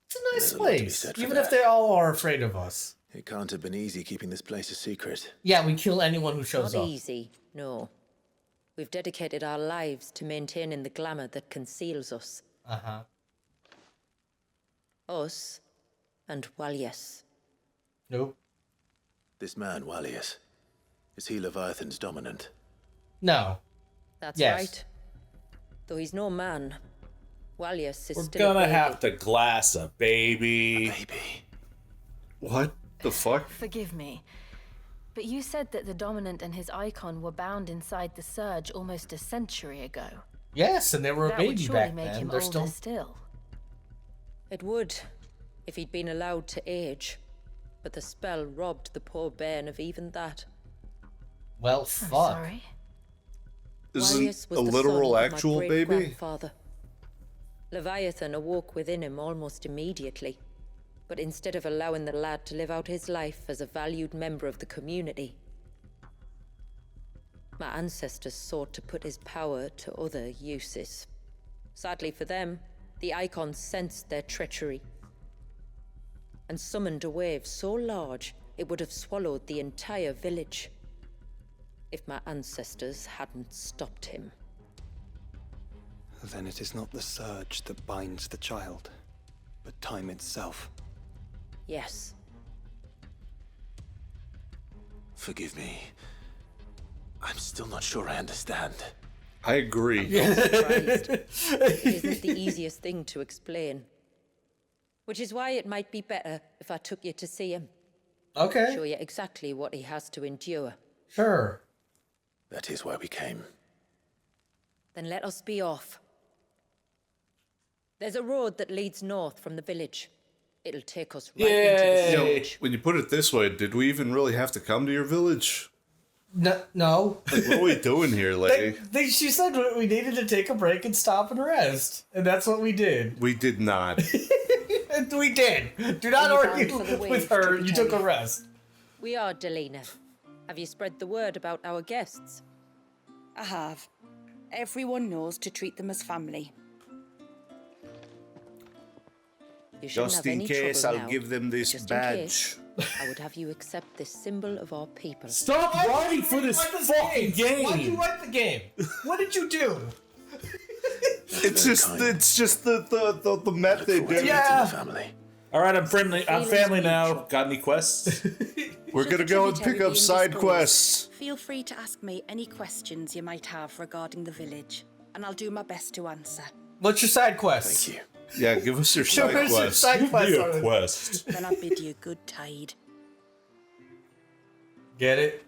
It's a nice There's a lot to be place, said for even that. if they all are afraid of us. It can't have been easy keeping this place a secret. Yeah, we kill anyone who shows Not up. easy, no. We've dedicated our lives to maintaining the glamour that conceals us. Uh-huh. Us and Walyas. Nope. This man, Wallius, is he Leviathan's dominant? No. That's Yes. right. Though he's no man, Walyas is We're still a gonna baby. have to glass a baby. Maybe. What the fuck? Forgive me, but you said that the Dominant and his Eikon were bound inside the Surge almost a century ago. Yes, and they were a That would baby surely back make then. him They're older still. It would, if he'd been allowed to age. But the spell robbed the poor bairn of even that. Well, I'm fuck. sorry. Isn't Walyas was a the literal son of my actual baby? great-grandfather. Leviathan awoke within him almost immediately. But instead of allowing the lad to live out his life as a valued member of the community, my ancestors sought to put his power to other uses. Sadly for them, the Eikon sensed their treachery and summoned a wave so large it would have swallowed the entire village if my ancestors hadn't stopped him. Then it is not the surge that binds the child, but time itself. Yes. Forgive me. I'm still not sure I understand. I agree. Surprised. It isn't the easiest thing to explain. Which is why it might be better if I took you to see him. Okay. Show you exactly what he has to endure. Sure. That is why we came. Then let us be off. There's a road that leads north from the village. It'll take us right into the village. When you put it this way, did we even really have to come to your village? No. Like, what are we doing here, lady? She said we needed to take a break and stop and rest. And that's what we did. We did not. We did. Do not Are you argue bound for the with wave, her. You took a tributary? rest. We are, Delina. Have you spread the word about our guests? I have. Everyone knows to treat them as family. You shouldn't Just have in any case, trouble I'll now. give them this Just in badge. case, I would have you accept this symbol of our people. Stop writing for this fucking game! Why did you write the game? What did you do? It's just the method, dude. Yeah. Family. All right, I'm friendly. I'm family now. Got any quests? We're gonna go and pick up side quests. Feel free to ask me any questions you might have regarding the village, and I'll do my best to answer. What's your side quest? Thank you. Yeah, give us your Show side us your quest. side quest. Be a on it. quest. Then I bid you good tide. Get it?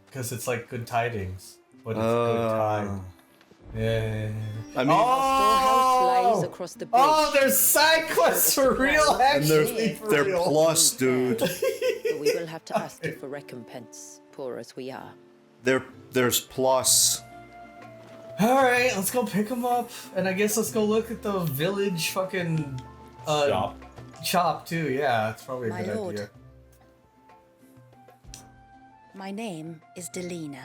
Because it's like good tidings, but it's good time. I mean, Storehouse lies across the bridge. Oh, there's side quests for real, and actually. they're plus, dude. But we will have to ask you for recompense, poor as we are. There's plus. Alright, let's go pick them up. And I guess let's go look at the village fucking shop too. Yeah, that's probably a My good lord. idea. My name is Delina.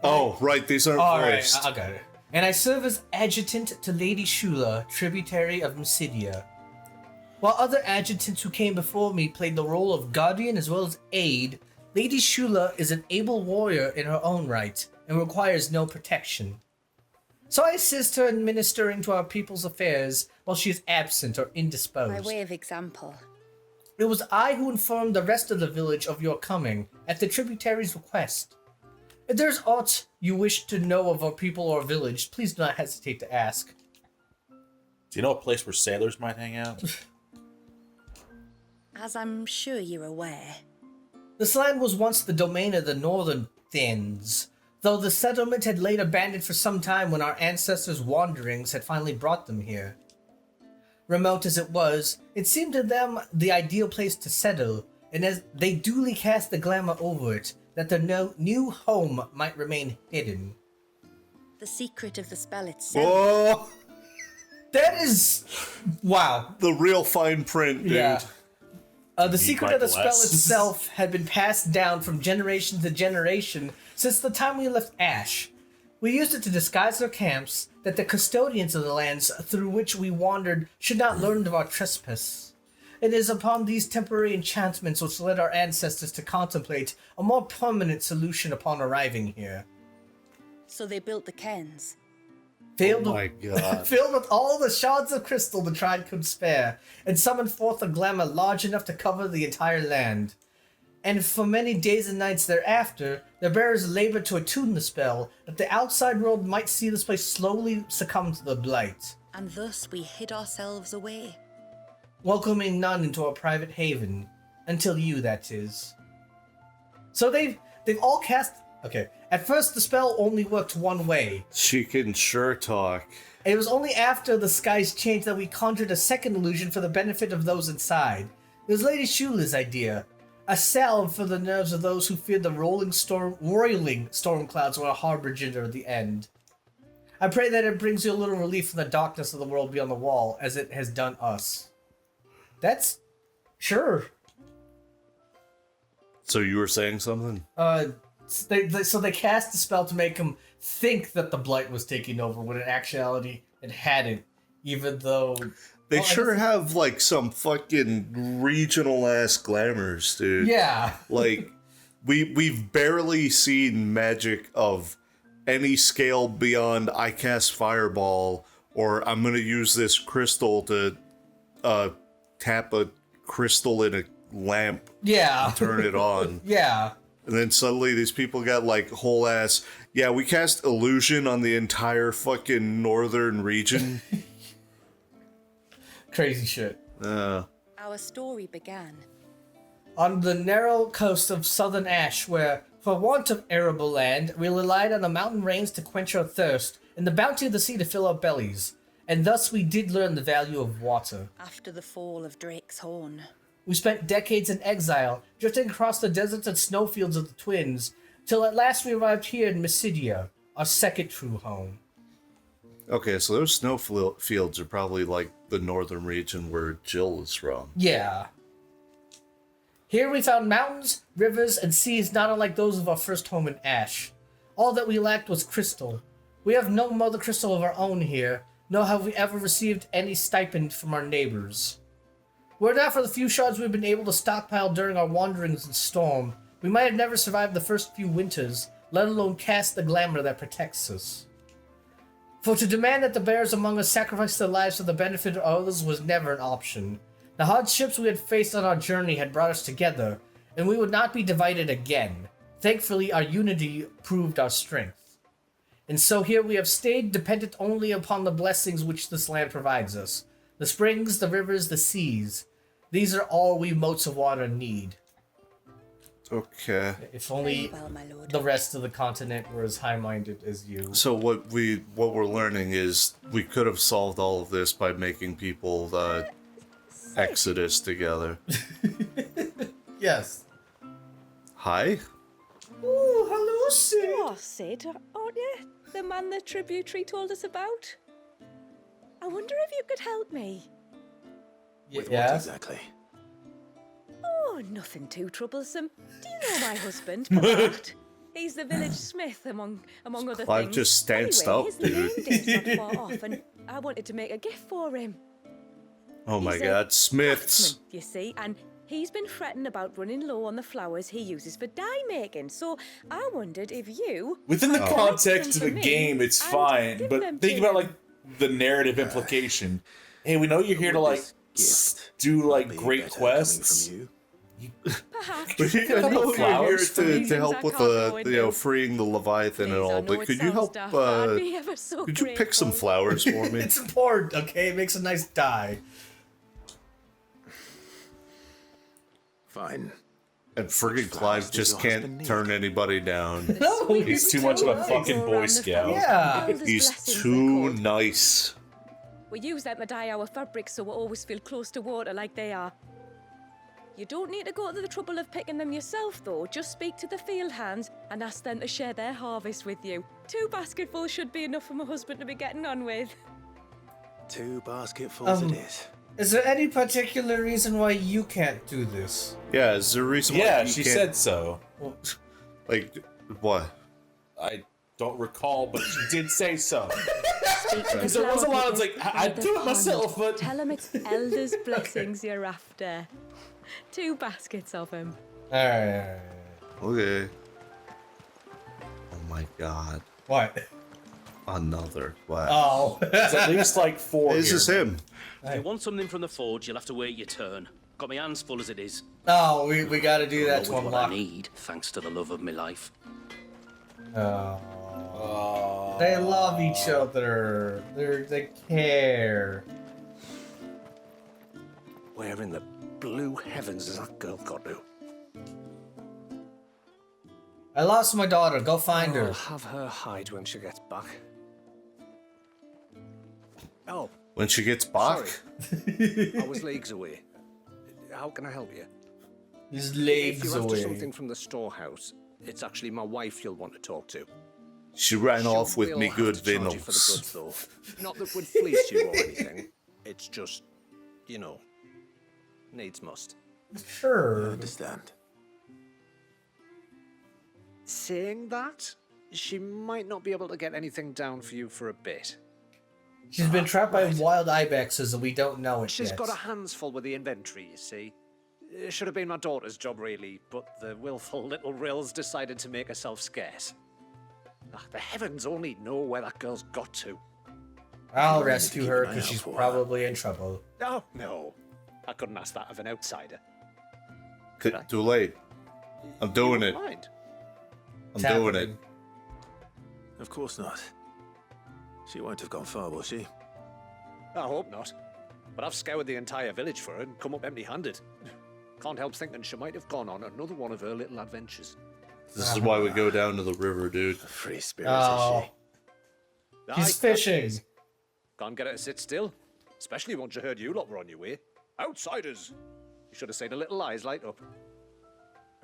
Oh, right, these aren't Alright, voiced. I got it. And I serve as adjutant to Lady Shula, tributary of Mysidia. While other adjutants who came before me played the role of guardian as well as aide, Lady Shula is an able warrior in her own right and requires no protection. So I assist her in ministering to our people's affairs while she is absent or indisposed. By way of example, It was I who informed the rest of the village of your coming at the tributary's request. If there's aught you wish to know of our people or village, please do not hesitate to ask. Do you know a place where sailors might hang out? as I'm sure you're aware, This land was once the domain of the Northern Thins, though the settlement had laid abandoned for some time when our ancestors' wanderings had finally brought them here. Remote as it was, it seemed to them the ideal place to settle, and as they duly cast the glamour over it, that their new home might remain hidden. the secret of the spell itself. Oh, That is... wow. the real fine print, dude. Yeah. The Need secret my of the spell bless. itself had been passed down from generation to generation since the time we left Ash. We used it to disguise our camps, that the custodians of the lands through which we wandered should not learn of our trespass. It is upon these temporary enchantments which led our ancestors to contemplate a more permanent solution upon arriving here. So they built the cairns. Filled, Oh my God. filled with all the shards of crystal the tribe could spare, and summoned forth a glamour large enough to cover the entire land. And for many days and nights thereafter, the bearers labored to attune the spell, that the outside world might see this place slowly succumb to the blight, And thus we hid ourselves away. welcoming none into our private haven. Until you, that is. So they've all cast... Okay, at first the spell only worked one way. She can sure talk. It was only after the skies changed that we conjured a second illusion for the benefit of those inside. It was Lady Shula's idea. A salve for the nerves of those who feared the roiling storm clouds were a harbinger of the end. I pray that it brings you a little relief from the darkness of the world beyond the wall, as it has done us. That's... sure. So you were saying something? So they cast the spell to make him think that the blight was taking over, when in actuality it hadn't, even though... They Well, I sure guess- have, like, some fucking regional-ass glamours, dude. Yeah. Like, we've barely seen magic of any scale beyond I cast Fireball, or I'm gonna use this crystal to tap a crystal in a lamp Yeah. and turn it on. Yeah. And then suddenly these people got, like, whole ass... Yeah, we cast Illusion on the entire fucking northern region. Crazy shit. Our story began. On the narrow coast of southern Ash, where, for want of arable land, we relied on the mountain rains to quench our thirst, and the bounty of the sea to fill our bellies. And thus we did learn the value of water. After the fall of Drake's Horn. We spent decades in exile, drifting across the deserts and snowfields of the Twins, till at last we arrived here in Mysidia, our second true home. Okay, so those snowfields are probably like the northern region where Jill is from. Yeah. Here we found mountains, rivers, and seas not unlike those of our first home in Ash. All that we lacked was crystal. We have no mother crystal of our own here, nor have we ever received any stipend from our neighbors. Were it not for the few shards we've been able to stockpile during our wanderings in storm, we might have never survived the first few winters, let alone cast the glamour that protects us. For to demand that the bearers among us sacrifice their lives for the benefit of others was never an option. The hardships we had faced on our journey had brought us together, and we would not be divided again. Thankfully, our unity proved our strength. And so here we have stayed, dependent only upon the blessings which this land provides us. The springs, the rivers, the seas. These are all we motes of water need. Okay. If only Very well, my lord. the rest of the continent were as high-minded as you. So what we're learning is we could have solved all of this by making people exodus together. Yes. Hi. Oh, hello, Sid. Oh, Sid, aren't you? The man the tributary told us about? I wonder if you could help me. With Yeah. what exactly? Oh, nothing too troublesome. Do you know my husband, Bernard? He's the village smith, among other Clive things. just stanced anyway, up, his dude. name day's not far off, and I wanted to make a gift for him. Oh my He's a God, Smiths. craftsman, you see, and he's been fretting about running low on the flowers he uses for dye making. So I wondered if you, Within the had context of some the for me game, it's and fine. give But them think to about him. like the narrative implication. Hey, we know you're here to like do like great quests. Perhaps. I know you're here flowers for to help with the freeing the Leviathan and Please, I all, know but it could you sounds help? daft, but I'd be ever so Could you pick some grateful. flowers for me? It's important, okay? It makes a nice dye. Fine. And friggin' Clive just can't turn anybody down. No, He's too much of a nice. fucking Boy Scout. Yeah. Elders' He's blessings, too they're called. nice. We use them to dye our fabrics so we always feel close to water like they are. You don't need to go to the trouble of picking them yourself, though. Just speak to the field hands and ask them to share their harvest with you. 2 basketfuls should be enough for my husband to be getting on with. 2 basketfuls it is. Is there any particular reason why you can't do this? Yeah, is there a reason why Yeah, you she can't- said so. Like, what? I don't recall, but she did say so. Speak to the Because there was a flower lot of pickers like, I'd by do the it myself, pond. but Tell them it's elders' blessings you're after. 2 baskets of them. Alright. Okay. Oh my God. What? Another quest. Oh. it's at least like 4 This here. is him. If you want something from the forge, you'll have to wait your turn. Got my hands full as it is. Oh, we gotta do that to Always what I unlock. need, thanks to the love of my life. Oh. They love each other. They care. Where in the blue heavens has that girl got to? I lost my daughter. Go find I'll her. have her hide when she gets back. Oh, When she gets back. I was leagues away. How can I help you? He's If legs you're after away. something from the storehouse, it's actually my wife you'll want to talk to. She ran off with will me have good to charge you for the vinyls. goods, though. Not that would fleece you or anything. It's just, you know, needs must. Sure. I understand. Saying that, she might not be able to get anything down for you for a bit. She's been trapped by wild ibexes and we don't know it She's yet. got her hands full with the inventory, you see. It should have been my daughter's job, really, but the willful little rills decided to make herself scarce. The heavens only know where that girl's got to. I'll You need rescue to keep her an eye because out she's for her. probably in trouble. Oh, no. I couldn't ask that of an outsider. Too late. I'm doing it. Mind? I'm doing it. Of course not. She won't have gone far, will she? I hope not. But I've scoured the entire village for her and come up empty-handed. Can't help thinking she might have gone on another one of her little adventures. This is why we go down to the river, dude. Free spirit, Oh. Aye, He's that's fishing. it. Can't get her to sit still. Especially once you heard you lot were on your way. Outsiders! You should have seen her little eyes light up.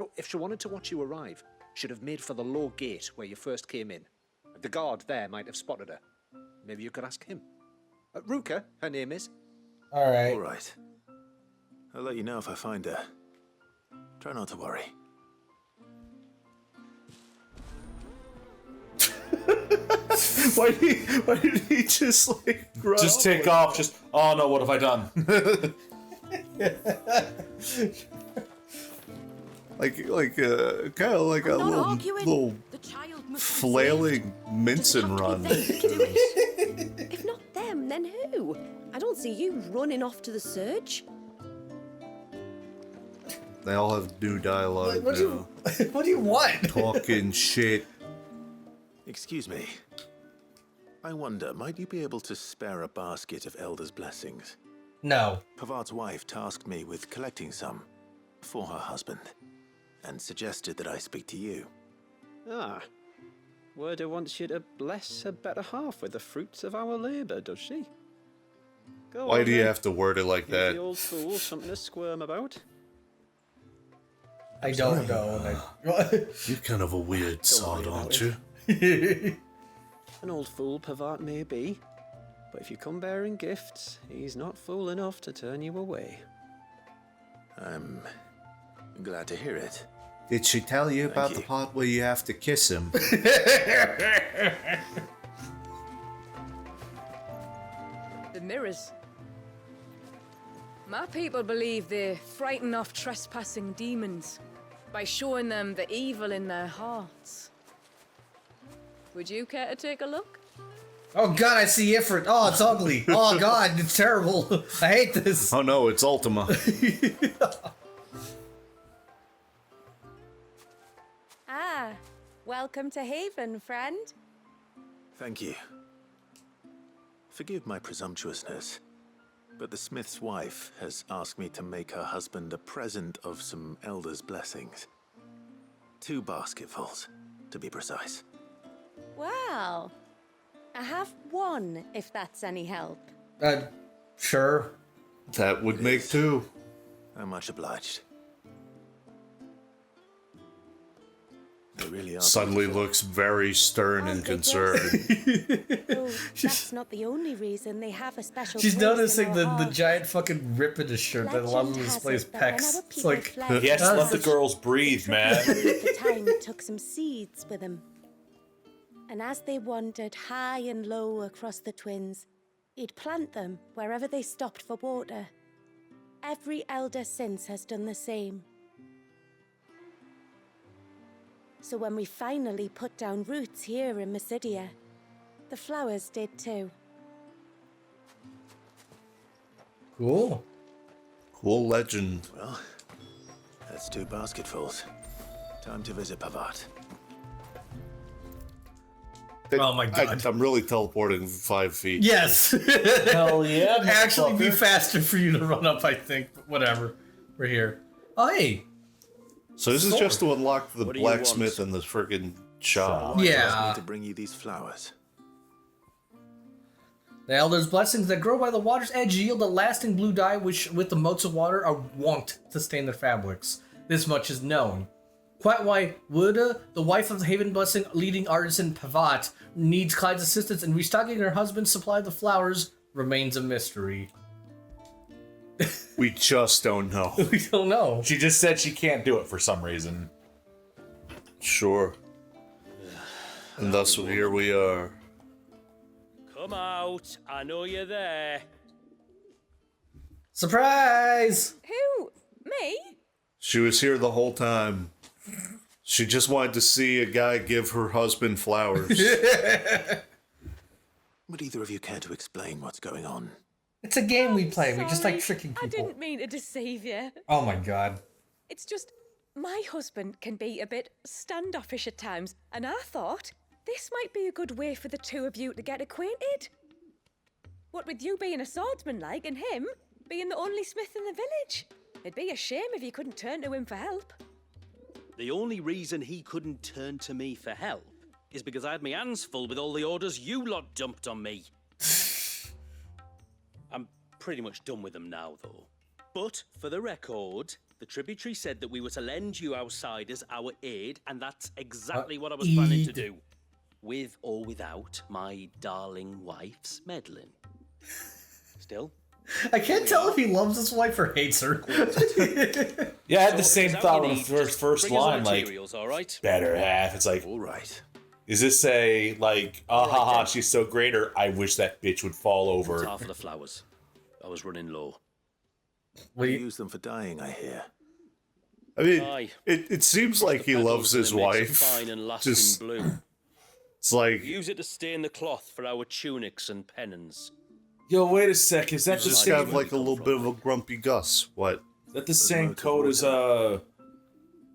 Oh, if she wanted to watch you arrive, she'd have made for the low gate where you first came in. The guard there might have spotted her. Maybe you could ask him. Ruka, her name is. Alright. All right. I'll let you know if I find her. Try not to worry. Why did he just like run Just take off. Just oh no, what have I done? kind of like a little flailing Minson run. If not them, then who? I don't see you running off to the surge. They all have new dialogue What do now. you, what do you want? Talking shit. Excuse me. I wonder, might you be able to spare a basket of Elder's blessings? No. Pavard's wife tasked me with collecting some for her husband. and suggested that I speak to you. Ah. Werda wants you to bless her better half with the fruits of our labour, does she? Go Why on, do you then. have to word it like Give that? the old fool something to squirm about. I don't know. You're kind of a weird sod, aren't you? An old fool Pavat may be, but if you come bearing gifts, he's not fool enough to turn you away. I'm glad to hear it. Did she tell you about the part where you have to kiss him? The mirrors. My people believe they frighten off trespassing demons by showing them the evil in their hearts. Would you care to take a look? Oh god, I see Ifrit. Oh, it's ugly. Oh god, it's terrible. I hate this. Oh no, it's Ultima. Ah, welcome to Haven, friend. Thank you. Forgive my presumptuousness, but the smith's wife has asked me to make her husband a present of some elder's blessings. 2 basketfuls, to be precise. Well, I have one, if that's any help. Sure. That would make 2. I'm much obliged. They really are. Suddenly looks very stern and concerned. Oh, that's not the only reason they have a special She's place in noticing our the hearts. giant fucking rip in his shirt that allows him to Legend display his has it that when pecs. our It's people like, fled Yes, from let the Savage, girls breathe, man. at the time took some seeds with them. And as they wandered high and low across the twins, he'd plant them wherever they stopped for water. Every elder since has done the same. So when we finally put down roots here in Mysidia, the flowers did too. cool. Cool legend. Well, that's 2 basketfuls. Time to visit Pavat. Oh my god. I'm really teleporting 5 feet. Yes. Hell yeah, Actually be motherfucker. faster for you to run up, I think. But whatever. We're here. Oh, hey. So this is Sword. just to unlock the What do you blacksmith want? and the friggin' shop. Why Yeah. ask me to bring you these flowers? The Elder's blessings that grow by the water's edge yield a lasting blue dye which, with the motes of water, are wont to stain their fabrics. This much is known. Quite why Werda, the wife of the Haven Blessing leading artisan Pavat, needs Clyde's assistance in restocking her husband's supply of the flowers remains a mystery. We just don't know. We don't know. She just said she can't do it for some reason. Sure. And thus here we are. Come out. I know you're there. Surprise! Who? Me? She was here the whole time. She just wanted to see a guy give her husband flowers. Would either of you care to explain what's going on? It's a game we play. We just like Sorry, tricking I people. didn't mean to deceive you. Oh my god. It's just, my husband can be a bit standoffish at times, and I thought this might be a good way for the two of you to get acquainted. What with you being a swordsman like, and him being the only smith in the village. It'd be a shame if you couldn't turn to him for help. The only reason he couldn't turn to me for help is because I had my hands full with all the orders you lot dumped on me. I'm pretty much done with them now, though. But, for the record, the tributary said that we were to lend you outsiders our aid, and that's exactly what I was planning to do. With or without my darling wife's meddling. Still, I can't tell if he loves his wife or hates her. Yeah, I had the So, same is that thought what on you the need? first Just bring us the line, like, materials, all right? better half. It's like, All right. is this a, like, ah ha ha, she's so great, or I wish that bitch would fall It's over? half of the flowers. I was running low. You use them for dyeing, I hear. I mean, Aye. it seems like he loves his It makes a wife. fine and lasting Just, blue. it's like, We use it to stain the cloth for our tunics and pennons. Yo, wait a sec, is that the just same, have like a little bit of a grumpy Gus. What? is that the same motive code as,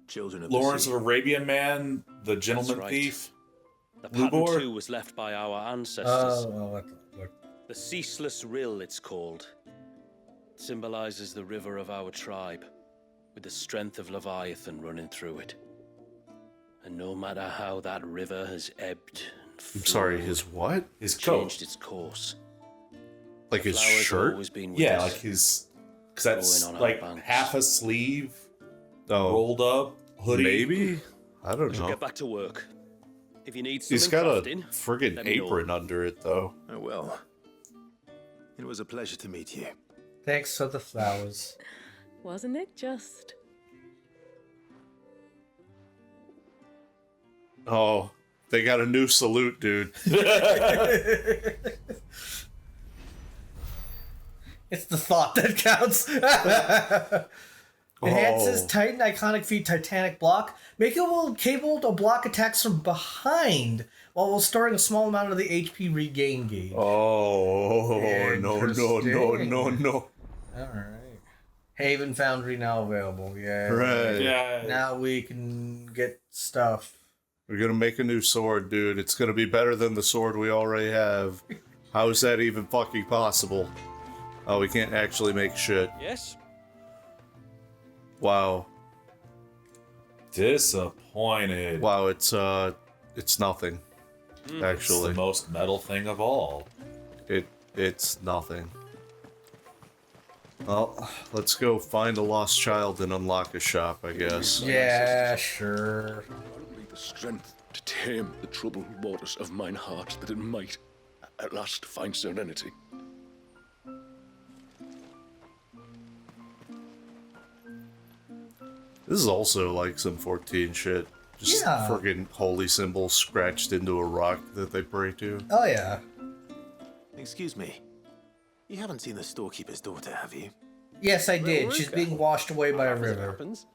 Children of Lawrence the of sea. Arabian Man, the gentleman right. thief? The pattern Lubor? too was left by our ancestors. Look. The ceaseless rill, it's called. It symbolizes the river of our tribe. with the strength of Leviathan running through it. And no matter how that river has ebbed and I'm sorry, his what? His coat. changed its course. Like The his flowers have shirt? always been with Yeah, us, like his. Because that's growing on our like banks. half a sleeve, Oh, rolled up, hoodie. maybe? I don't I shall know. get back to work. If you need something He's got a crafting, friggin' let me know. apron under it, though. Oh, well. It was a pleasure to meet you. Thanks for the flowers. Wasn't it just? Oh, they got a new salute, dude. It's the thought that counts. Enhances Titan iconic feat Titanic block. Make it capable to block attacks from behind while storing a small amount of the HP regain gauge. Oh, no. Alright. Haven Foundry now available. Yeah. Right. Yeah. Now we can get stuff. We're gonna make a new sword, dude. It's gonna be better than the sword we already have. How is that even fucking possible? Oh, we can't actually make shit. Yes? Wow. Disappointed. Wow, it's nothing. It's Actually. the most metal thing of all. It's nothing. Well, let's go find a lost child and unlock a shop, I guess. Yeah, sure. Only the strength to tame the troubled waters of mine heart, that it might at last find serenity. This is also like some 14 shit. Just Yeah. friggin' holy symbols scratched into a rock that they pray to. Oh yeah. Excuse me. You haven't seen the storekeeper's daughter, have you? Yes, I did. She's Ruka. being washed away by a As it river. happens.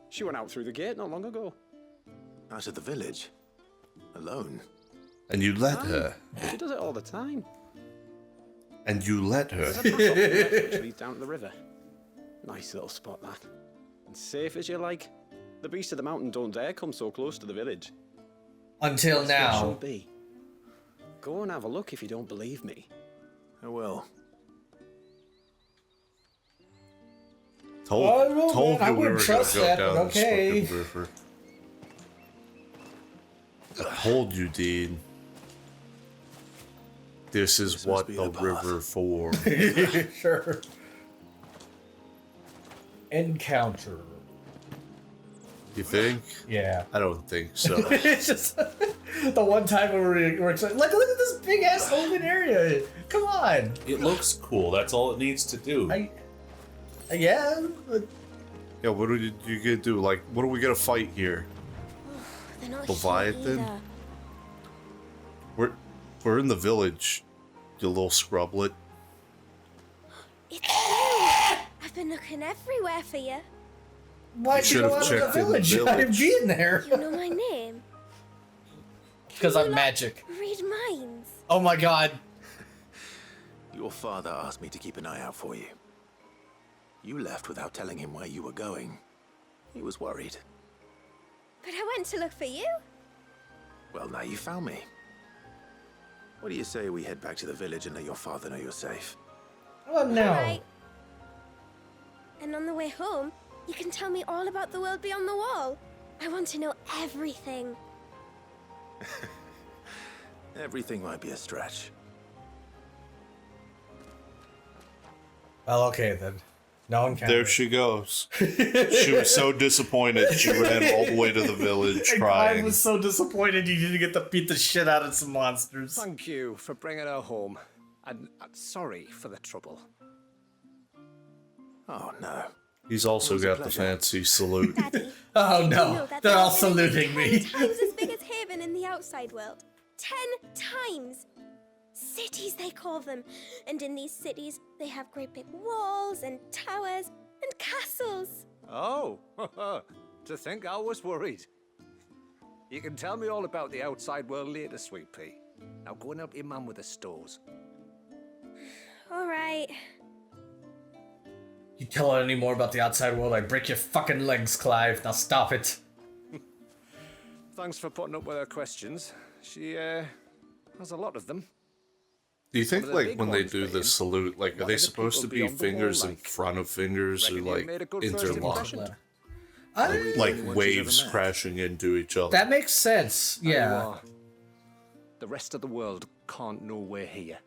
She went out through the gate not long ago. Out of the village? Alone? And you let her. She does it all the time. And you let her. There's a path up the left which leads down to the river. Nice little spot, that. And safe as you like. The beasts of the mountain don't dare come so close to the village. Until That's where it now. should be. Go and have a look if you don't believe me. Oh well. I don't know, Told man. I you we wouldn't were gonna trust go that, down but this okay. fucking river. I told you, Dean. This is what be the the path. river for. Sure. Encounter. You think? Yeah. I don't think so. It's just the one time we're excited. Look at this big ass open area. Come on. It looks cool. That's all it needs to do. Yeah. But Yeah, what are you gonna do? Like, what are we gonna fight here? They're not Leviathan? here We're in the village, you little scrublet. either. It's you. I've been looking everywhere for you. why'd you should've go out of the checked in the village? I'd village. be in there. You know my name. Because I'm magic. Read minds. Oh my god. Your father asked me to keep an eye out for you. You left without telling him where you were going. He was worried. But I went to look for you. Well, now you found me. What do you say we head back to the village and let your father know you're safe? Oh no. Right. And on the way home, you can tell me all about the world beyond the wall. I want to know everything. Everything might be a stretch. Well, okay then. No one can. There she goes. She was so disappointed. She ran all the way to the village I crying. was so disappointed you didn't get to beat the shit out of some monsters. Thank you for bringing her home. And sorry for the trouble. Oh no. He's also got the fancy salute. Daddy, Oh did you no. know that They're there all are villages saluting me. 10 times as big as Haven in the outside world. 10 times! Cities, they call them. And in these cities, they have great big walls and towers and castles. Oh, to think I was worried. You can tell me all about the outside world later, Sweet Pea. Now go and help your mum with the stores. All right. You tell her any more about the outside world, I break your fucking legs, Clive. Now stop it. Thanks for putting up with her questions. She, has a lot of them. Do you think, One of the like, big when they ones do the being, salute, like, are what they are the supposed to people be beyond the wall fingers in like? front of fingers, or, Reckon you like, made a good first interlocked? impression? Like, ones you've waves ever met. crashing into each other. That makes sense. There you Yeah. are. The rest of the world can't know we're here,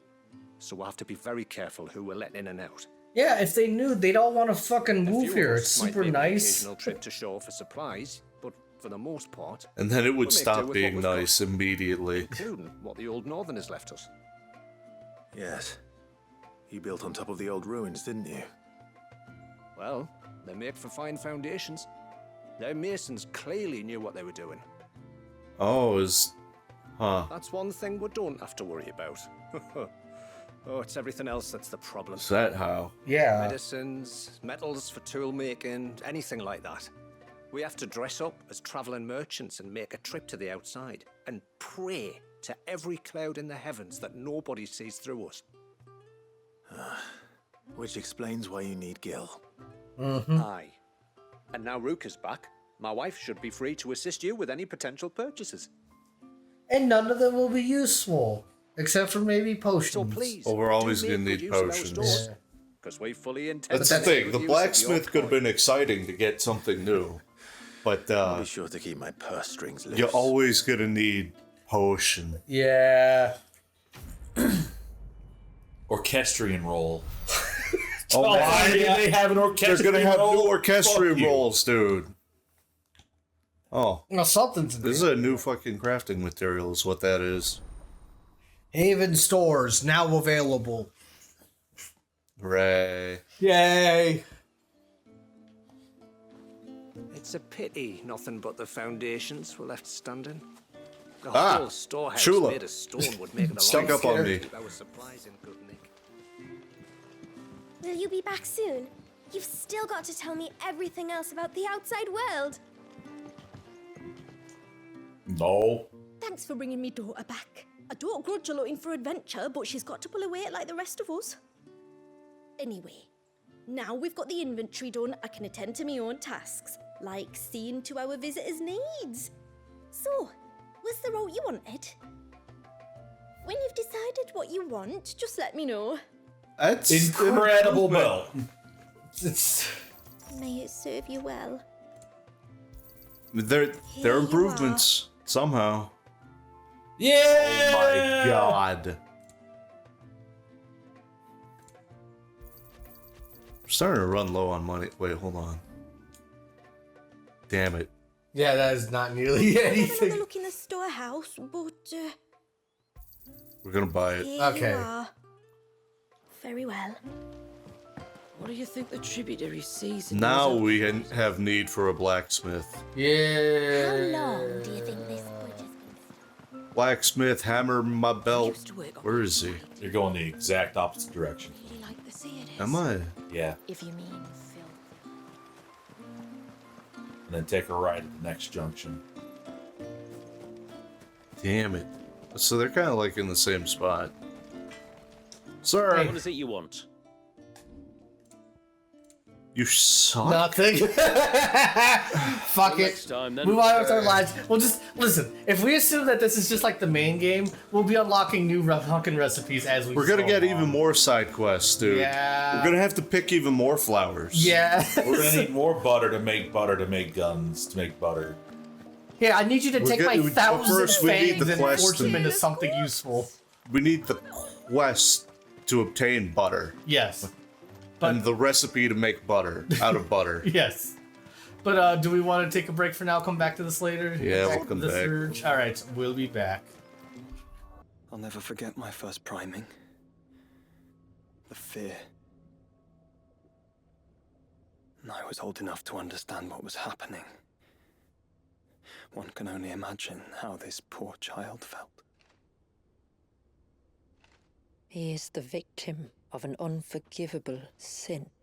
so we'll have to be very careful who we're letting in and out. Yeah, if they knew, they'd all want to fucking A move few here. of It's us might super make an nice. occasional trip to shore for supplies, but for the most part, And then it we'll would make do stop with being what we've got, nice immediately. including what the old Northerners left us. Yes. You built on top of the old ruins, didn't you? Well, they make for fine foundations. Their masons clearly knew what they were doing. Oh, Huh. That's one thing we don't have to worry about. Oh, it's everything else that's the problem. Is that how? Yeah. Medicines, metals for tool making, anything like that. We have to dress up as traveling merchants and make a trip to the outside and pray to every cloud in the heavens that nobody sees through us. Which explains why you need Gil. Aye. And now Rook is back. My wife should be free to assist you with any potential purchases. And none of them will be useful. Except for maybe potions. So please, Well, we're always do gonna make need good use of our potions. stores, 'cause we fully intend That's to the make thing. good The use of blacksmith your could have coin. been exciting to get something new, but I'll be sure to keep my purse strings loose. you're always gonna need potion. Yeah. Orchestrion roll. Oh, Why do yeah. they have an orchestrion They're gonna have roll? new orchestrion Fuck you. rolls, dude. Oh, Well, something's this is a new fucking crafting material, is what that is. Haven stores now available. Hooray. Yay. It's a pity nothing but the foundations were left standing. The Ah, whole storehouse Chula. made of stone would make it a Snuck lot up on easier me. to keep our supplies in good nick. Will you be back soon? You've still got to tell me everything else about the outside world. No. Thanks for bringing me daughter back. I don't grudge her looking for adventure, but she's got to pull her weight like the rest of us. Anyway, now we've got the inventory done, I can attend to my own tasks, like seeing to our visitors' needs. So, what's the route you wanted? When you've decided what you want, just let me know. That's incredible belt. It's May it serve you well. They're Here you improvements somehow. Yeah. Oh my god. I'm starting to run low on money. Wait, hold on. Damn it. Yeah, that is not nearly Have anything. another look in the storehouse, but We're gonna buy it. here Okay. you are. Very well. What do you think the tributary sees? Now we have need for a blacksmith. Yeah. How long do you think this bridge is going to Blacksmith, hammer my belt. Where is he? You're going the exact opposite direction. really like the sea it is? Am I? Yeah. If you mean Phil. And then take a right at the next junction. Damn it. So they're kind of like in the same spot. Sorry. What is it you want? You suck. Nothing. Fuck it. Next time, then. Move on with our lives. We'll just listen. If we assume that this is just like the main game, we'll be unlocking new fucking recipes as we. We're gonna go get along. even more side quests, dude. Yeah. We're gonna have to pick even more flowers. Yeah. We're gonna need more butter to make guns to make butter. Here, I need you to We're take my but 1,000 first we need fangs the and quest force them to- into something useful. We need the quest to obtain butter. Yes. And the recipe to make butter out of butter. Yes. But do we want to take a break for now? Come back to this later? Yeah, we'll to come the back. surge? All right, we'll be back. I'll never forget my first priming. The fear. And I was old enough to understand what was happening. One can only imagine how this poor child felt. He is the victim of an unforgivable sin.